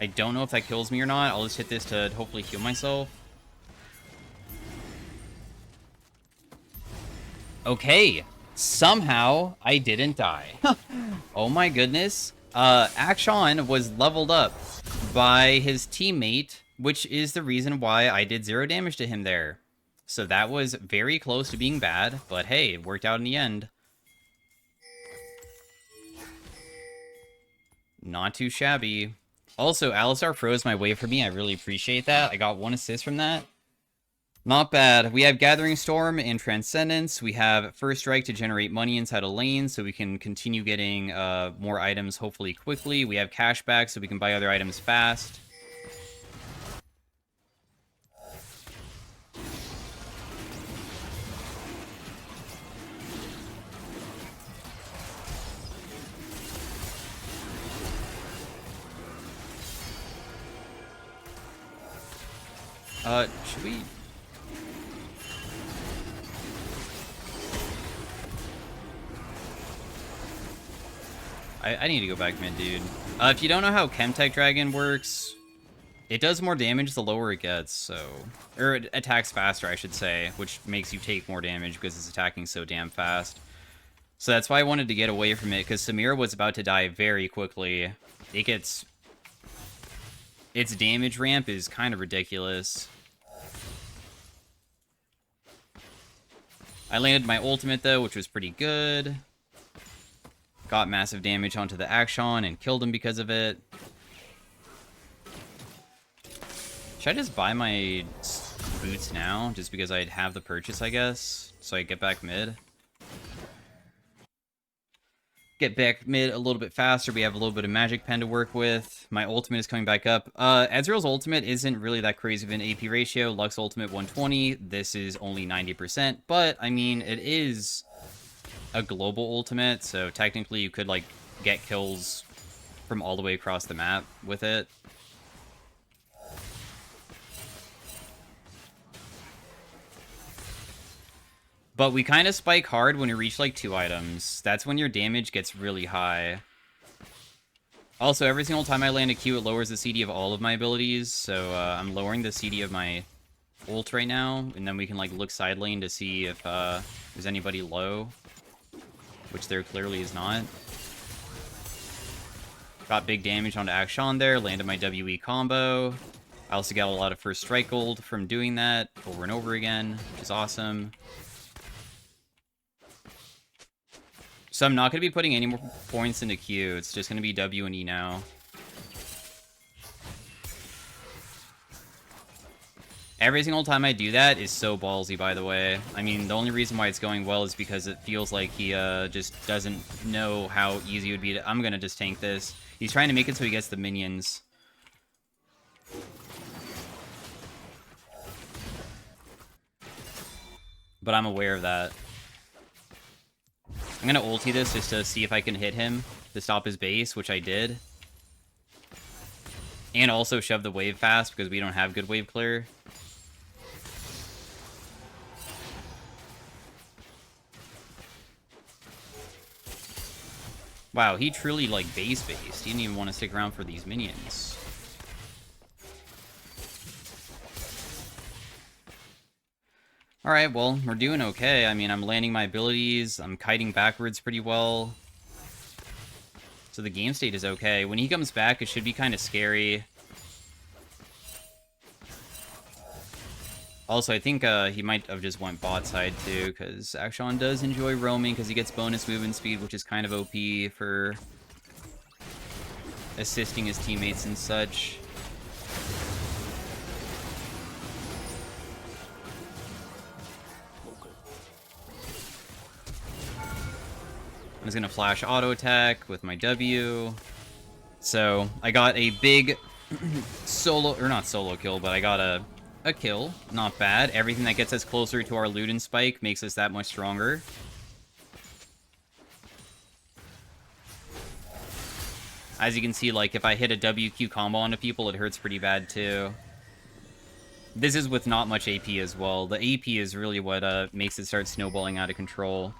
I don't know if that kills me or not. I'll just hit this to hopefully heal myself. Okay. Somehow, I didn't die. Oh my goodness. Akshan was leveled up by his teammate, which is the reason why I did 0 damage to him there. So that was very close to being bad, but hey, it worked out in the end. Not too shabby. Also, Alistar froze my wave for me. I really appreciate that. I got 1 assist from that. Not bad. We have Gathering Storm and Transcendence. We have First Strike to generate money inside a lane, so we can continue getting more items hopefully quickly. We have Cashback, so we can buy other items fast. Should we... I need to go back mid, dude. If you don't know how Chemtech Dragon works, it does more damage the lower it gets, so... Or it attacks faster, I should say, which makes you take more damage because it's attacking so damn fast. So that's why I wanted to get away from it, because Samira was about to die very quickly. It gets... Its damage ramp is kind of ridiculous. I landed my ultimate, though, which was pretty good. Got massive damage onto the Akshan and killed him because of it. Should I just buy my boots now? Just because I'd have the purchase, I guess? So I get back mid? Get back mid a little bit faster. We have a little bit of Magic Pen to work with. My ultimate is coming back up. Ezreal's ultimate isn't really that crazy of an AP ratio. Lux ultimate 120. This is only 90%. But, I mean, it is a global ultimate. So, technically, you could, like, get kills from all the way across the map with it. But we kind of spike hard when we reach, like, 2 items. That's when your damage gets really high. Also, every single time I land a Q, it lowers the CD of all of my abilities. So, I'm lowering the CD of my ult right now, and then we can like look side lane to see if there's anybody low, which there clearly is not. Got big damage onto Akshan there, landed my WE combo. I also got a lot of first strike gold from doing that over and over again, which is awesome. So I'm not going to be putting any more points into Q. It's just going to be W and E now. Every single time I do that is so ballsy, by the way. I mean, the only reason why it's going well is because it feels like he just doesn't know how easy it would be to... I'm going to just tank this. He's trying to make it so he gets the minions. But I'm aware of that. I'm going to ulti this just to see if I can hit him to stop his base, which I did. And also shove the wave fast because we don't have good wave clear. Wow, he truly, like, base-based. He didn't even want to stick around for these minions. Alright, well, we're doing okay. I mean, I'm landing my abilities. I'm kiting backwards pretty well. So the game state is okay. When he comes back, it should be kind of scary. Also, I think he might have just went bot side, too, because Akshan does enjoy roaming, because he gets bonus movement speed, which is kind of OP for assisting his teammates and such. I'm just going to flash auto attack with my W. So, I got a big solo, or not solo kill, but I got a kill. Not bad. Everything that gets us closer to our Luden spike makes us that much stronger. As you can see, like, if I hit a WQ combo onto people, it hurts pretty bad, too. This is with not much AP as well. The AP is really what makes it start snowballing out of control.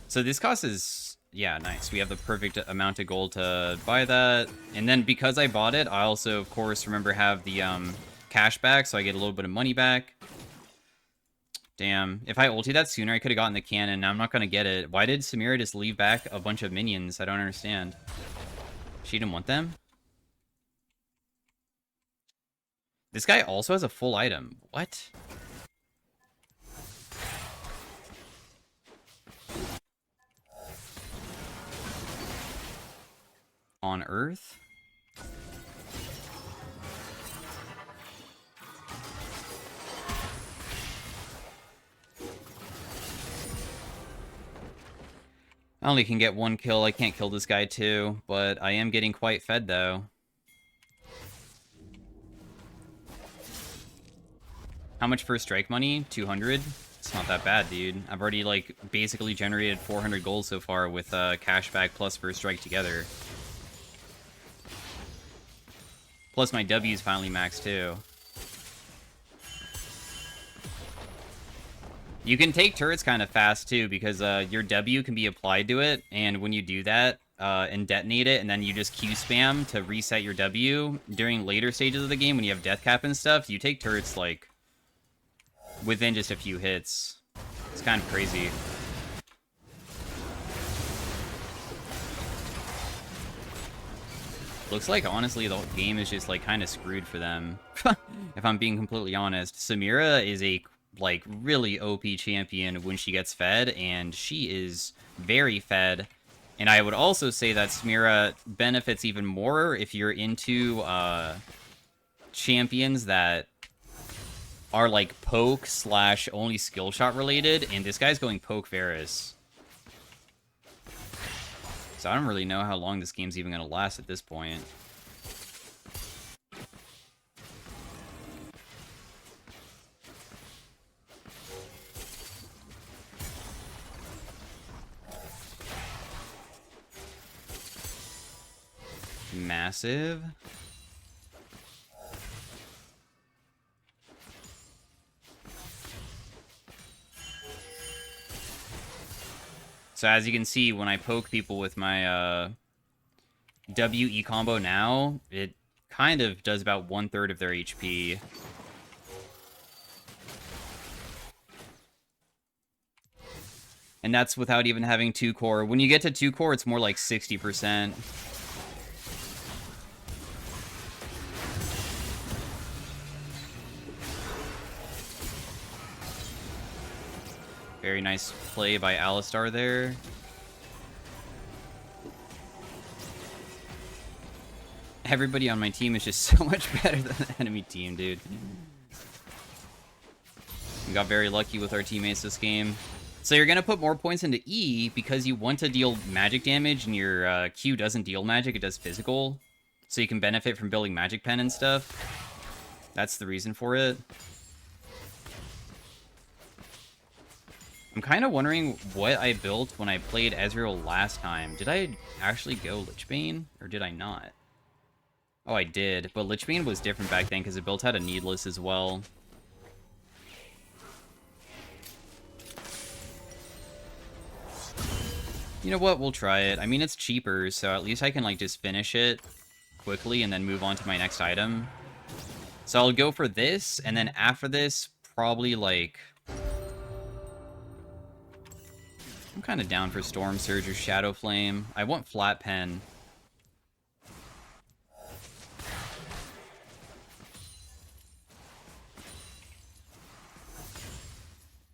So this cost is, yeah, nice. We have the perfect amount of gold to buy that. And then because I bought it, I also, of course, remember have the cash back, so I get a little bit of money back. Damn. If I ulti that sooner, I could have gotten the cannon. Now I'm not going to get it. Why did Samira just leave back a bunch of minions? I don't understand. She didn't want them? This guy also has a full item. What? On Earth? I only can get one kill. I can't kill this guy too, but I am getting quite fed though. How much first strike money? 200? It's not that bad, dude. I've already, like, basically generated 400 gold so far with cashback plus first strike together. Plus my W's finally maxed too. You can take turrets kind of fast too, because your W can be applied to it, and when you do that and detonate it, and then you just Q spam to reset your W during later stages of the game when you have death cap and stuff, you take turrets like within just a few hits. It's kind of crazy. Looks like, honestly, the game is just, like, kind of screwed for them. If I'm being completely honest. Samira is a, like, really OP champion when she gets fed, and she is very fed. And I would also say that Samira benefits even more if you're into champions that are, like, poke / only skill shot related, and this guy's going poke Varus. So I don't really know how long this game's even going to last at this point. Massive. So as you can see, when I poke people with my WE combo now, it kind of does about 1/3 of their HP. And that's without even having 2 core. When you get to 2 core, it's more like 60%. Very nice play by Alistar there. Everybody on my team is just so much better than the enemy team, dude. We got very lucky with our teammates this game. So you're going to put more points into E because you want to deal magic damage, and your Q doesn't deal magic, it does physical. So you can benefit from building magic pen and stuff. That's the reason for it. I'm kind of wondering what I built when I played Ezreal last time. Did I actually go Lichbane, or did I not? Oh, I did, but Lichbane was different back then because it built out a Needless as well. You know what? We'll try it. I mean, it's cheaper, so at least I can, like, just finish it quickly and then move on to my next item. So I'll go for this, and then after this, probably, like... I'm kind of down for Storm Surge or Shadow Flame. I want Flat Pen.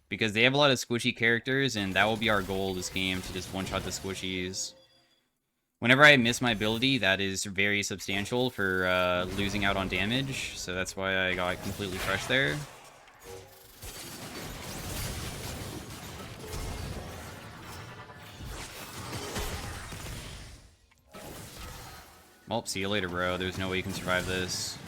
Because they have a lot of squishy characters, and that will be our goal this game, to just one-shot the squishies. Whenever I miss my ability, that is very substantial for losing out on damage, so that's why I got completely crushed there. Well, see you later, bro. There's no way you can survive this.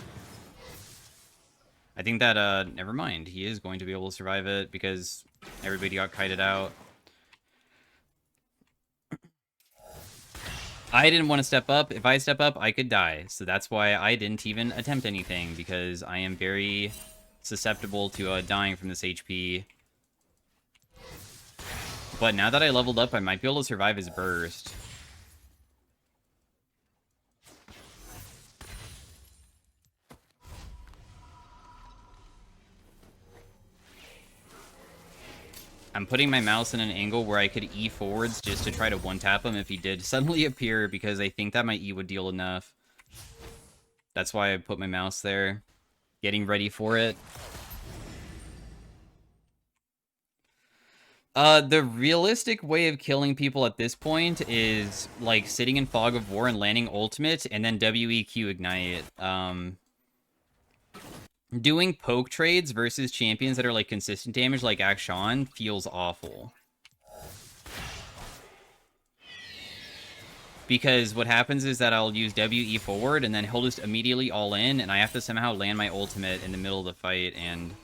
I think that, never mind. He is going to be able to survive it because everybody got kited out. I didn't want to step up. If I step up, I could die. So that's why I didn't even attempt anything, because I am very susceptible to dying from this HP. But now that I leveled up, I might be able to survive his burst. I'm putting my mouse in an angle where I could E forwards just to try to one-tap him if he did suddenly appear, because I think that my E would deal enough. That's why I put my mouse there, getting ready for it. The realistic way of killing people at this point is, like, sitting in Fog of War and landing ultimate, and then WEQ Ignite. Doing poke trades versus champions that are, like, consistent damage, like Akshan, feels awful. Because what happens is that I'll use WE forward, and then he'll just immediately all in, and I have to somehow land my ultimate in the middle of the fight, and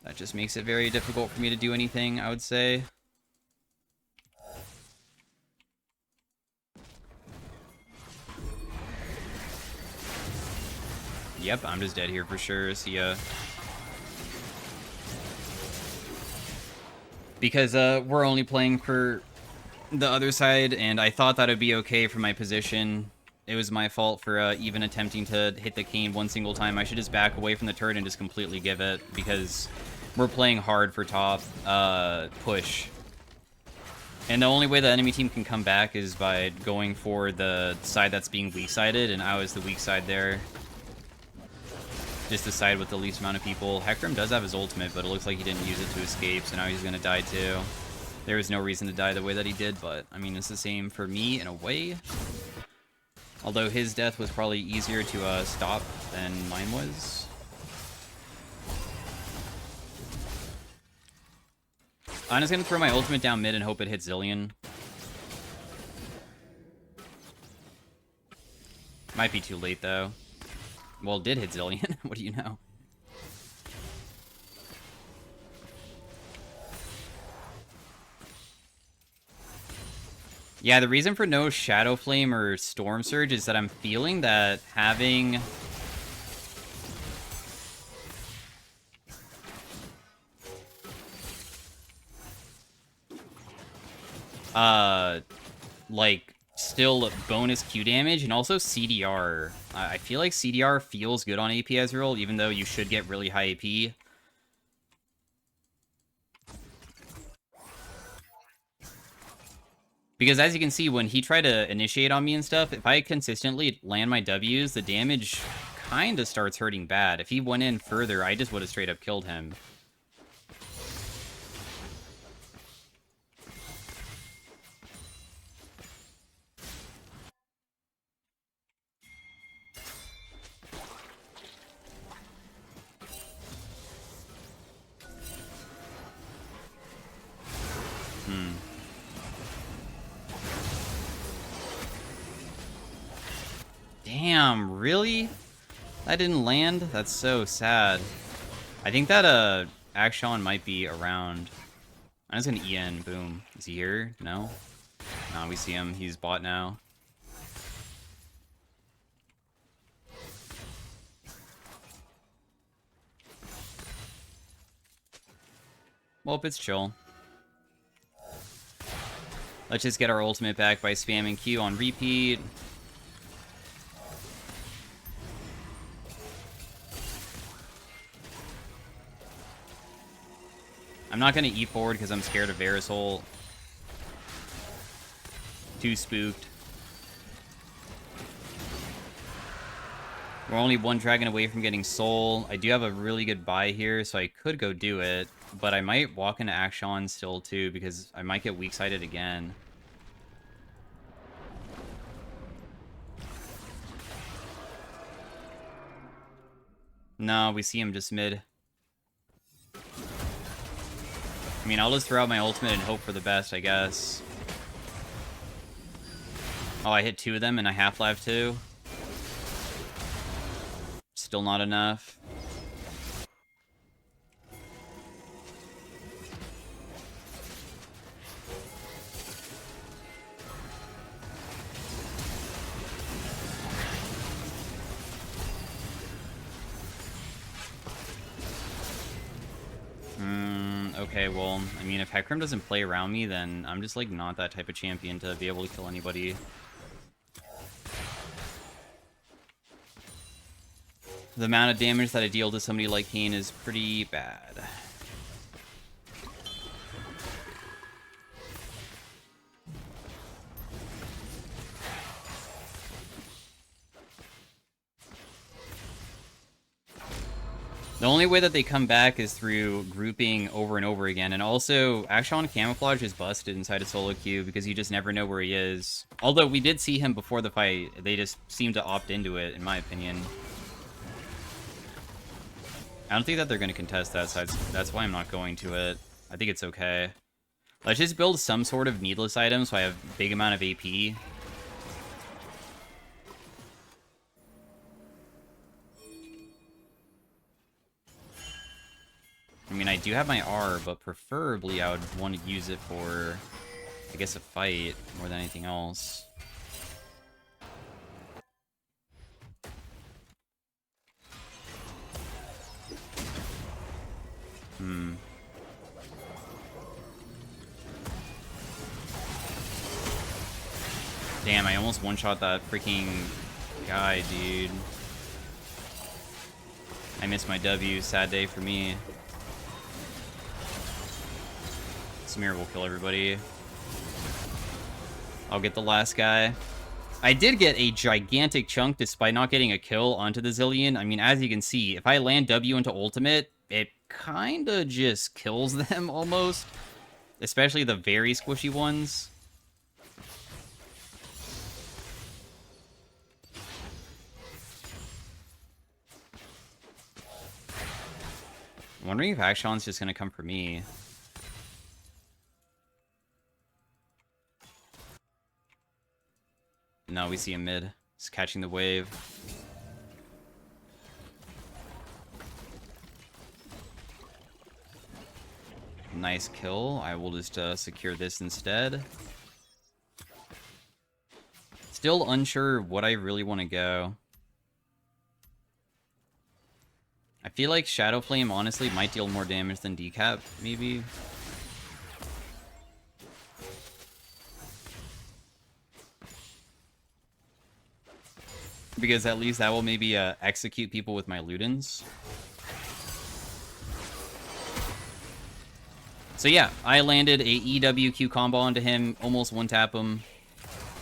that just makes it very difficult for me to do anything, I would say. Yep, I'm just dead here for sure. See ya. Because we're only playing for the other side, and I thought that would be okay for my position. It was my fault for even attempting to hit the cane one single time. I should just back away from the turret and just completely give it, because we're playing hard for top push. And the only way the enemy team can come back is by going for the side that's being weak-sided, and I was the weak side there. Just the side with the least amount of people. Hecarim does have his ultimate, but it looks like he didn't use it to escape, so now he's going to die too. There was no reason to die the way that he did, but, I mean, it's the same for me in a way. Although his death was probably easier to stop than mine was. I'm just going to throw my ultimate down mid and hope it hits Zillion. Might be too late, though. Well, it did hit Zillion. What do you know? Yeah, the reason for no Shadow Flame or Storm Surge is that I'm feeling that having... like, still bonus Q damage, and also CDR. I feel like CDR feels good on AP Ezreal, even though you should get really high AP. Because as you can see, when he tried to initiate on me and stuff, if I consistently land my Ws, the damage kind of starts hurting bad. If he went in further, I just would have straight up killed him. Damn, really? That didn't land? That's so sad. I think that Akshan might be around. I'm just gonna EN, boom. Is he here? No? No, we see him. He's bot now. Well, it's chill. Let's just get our ultimate back by spamming Q on repeat. I'm not going to E forward because I'm scared of Varus ult. Too spooked. We're only one dragon away from getting soul. I do have a really good buy here, so I could go do it. But I might walk into Akshan still too, because I might get weak-sided again. No, we see him just mid. I mean, I'll just throw out my ultimate and hope for the best, I guess. Oh, I hit 2 of them and I half-life 2. Still not enough. Okay, well, I mean, if Hecarim doesn't play around me, then I'm just, like, not that type of champion to be able to kill anybody. The amount of damage that I deal to somebody like Kane is pretty bad. The only way that they come back is through grouping over and over again, and also, Akshan Camouflage is busted inside a solo queue because you just never know where he is. Although, we did see him before the fight, they just seem to opt into it, in my opinion. I don't think that they're going to contest that, so that's why I'm not going to it. I think it's okay. Let's just build some sort of needless item so I have a big amount of AP. I mean, I do have my R, but preferably I would want to use it for, I guess, a fight more than anything else. Damn, I almost one-shot that freaking guy, dude. I missed my W. Sad day for me. Samir will kill everybody. I'll get the last guy. I did get a gigantic chunk despite not getting a kill onto the Zillion. I mean, as you can see, if I land W into ultimate, it kinda just kills them almost. Especially the very squishy ones. I'm wondering if Akshan's just gonna come for me. No, we see him mid. He's catching the wave. Nice kill. I will just secure this instead. Still unsure what I really want to go. I feel like Shadow Flame, honestly, might deal more damage than Decap, maybe. because at least that will maybe execute people with my Ludens. So yeah, I landed a EWQ combo onto him, almost one-tap him.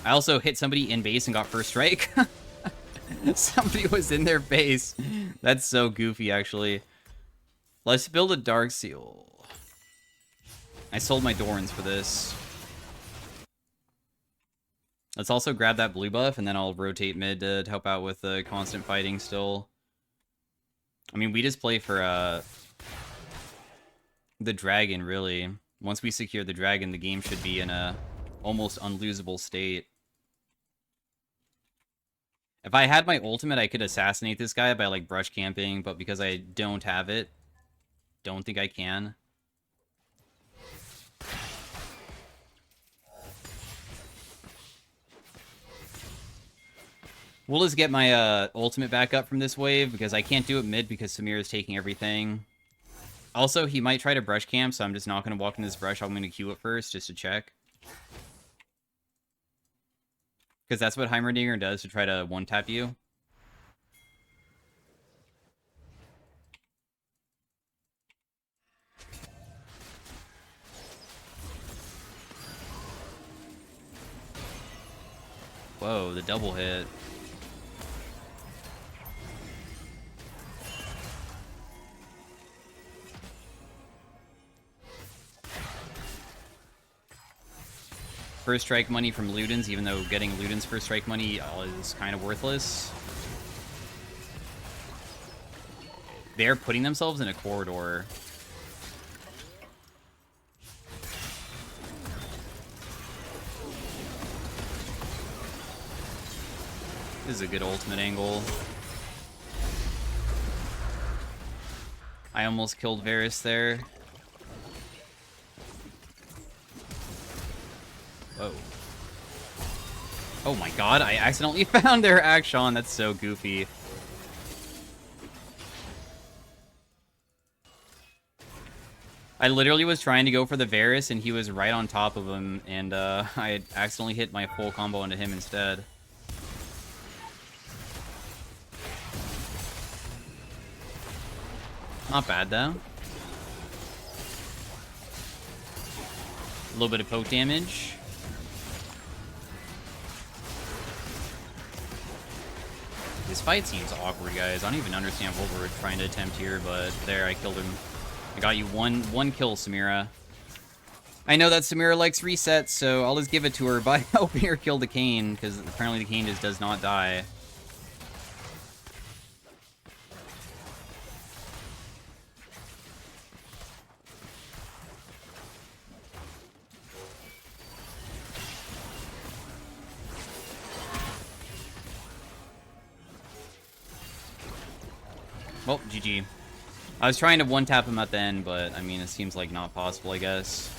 I also hit somebody in base and got first strike. Somebody was in their base. That's so goofy, actually. Let's build a Dark Seal. I sold my Dorans for this. Let's also grab that blue buff, and then I'll rotate mid to help out with the constant fighting still. I mean, we just play for the dragon, really. Once we secure the dragon, the game should be in a almost unlosable state. If I had my ultimate, I could assassinate this guy by, like, brush camping, but because I don't have it, don't think I can. We'll just get my ultimate back up from this wave, because I can't do it mid because Samir is taking everything. Also, he might try to brush camp, so I'm just not going to walk in this brush. I'm going to Q it first, just to check. Because that's what Heimerdinger does, to try to one-tap you. Whoa, the double hit. First strike money from Ludens, even though getting Ludens first strike money is kind of worthless. They're putting themselves in a corridor. This is a good ultimate angle. I almost killed Varus there. Whoa. Oh my god, I accidentally found their Akshan. That's so goofy. I literally was trying to go for the Varus, and he was right on top of him, and I accidentally hit my full combo into him instead. Not bad, though. A little bit of poke damage. This fight seems awkward, guys. I don't even understand what we're trying to attempt here, but there, I killed him. I got you one kill, Samira. I know that Samira likes resets, so I'll just give it to her by helping her kill the Kayn, because apparently the Kayn just does not die. Well, GG. I was trying to one-tap him at the end, but, I mean, it seems like not possible, I guess.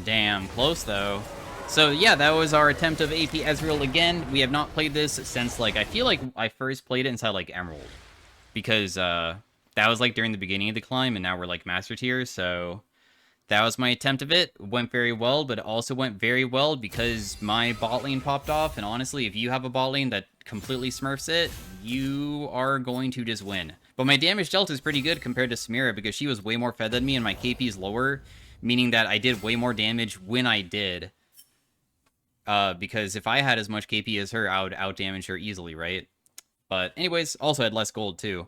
Damn, close, though. So, yeah, that was our attempt of AP Ezreal again. We have not played this since, like, I feel like I first played it inside, like, Emerald. Because, that was, like, during the beginning of the climb, and now we're, like, Master Tier, so... That was my attempt of it. It went very well, but it also went very well because my bot lane popped off, and honestly, if you have a bot lane that completely smurfs it, you are going to just win. But my damage delta is pretty good compared to Samira because she was way more fed than me, and my KP is lower, meaning that I did way more damage when I did. Because if I had as much KP as her, I would out-damage her easily, right? But anyways, also had less gold, too.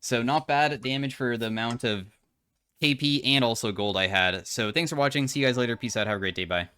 So not bad damage for the amount of KP and also gold I had. So thanks for watching. See you guys later. Peace out. Have a great day. Bye.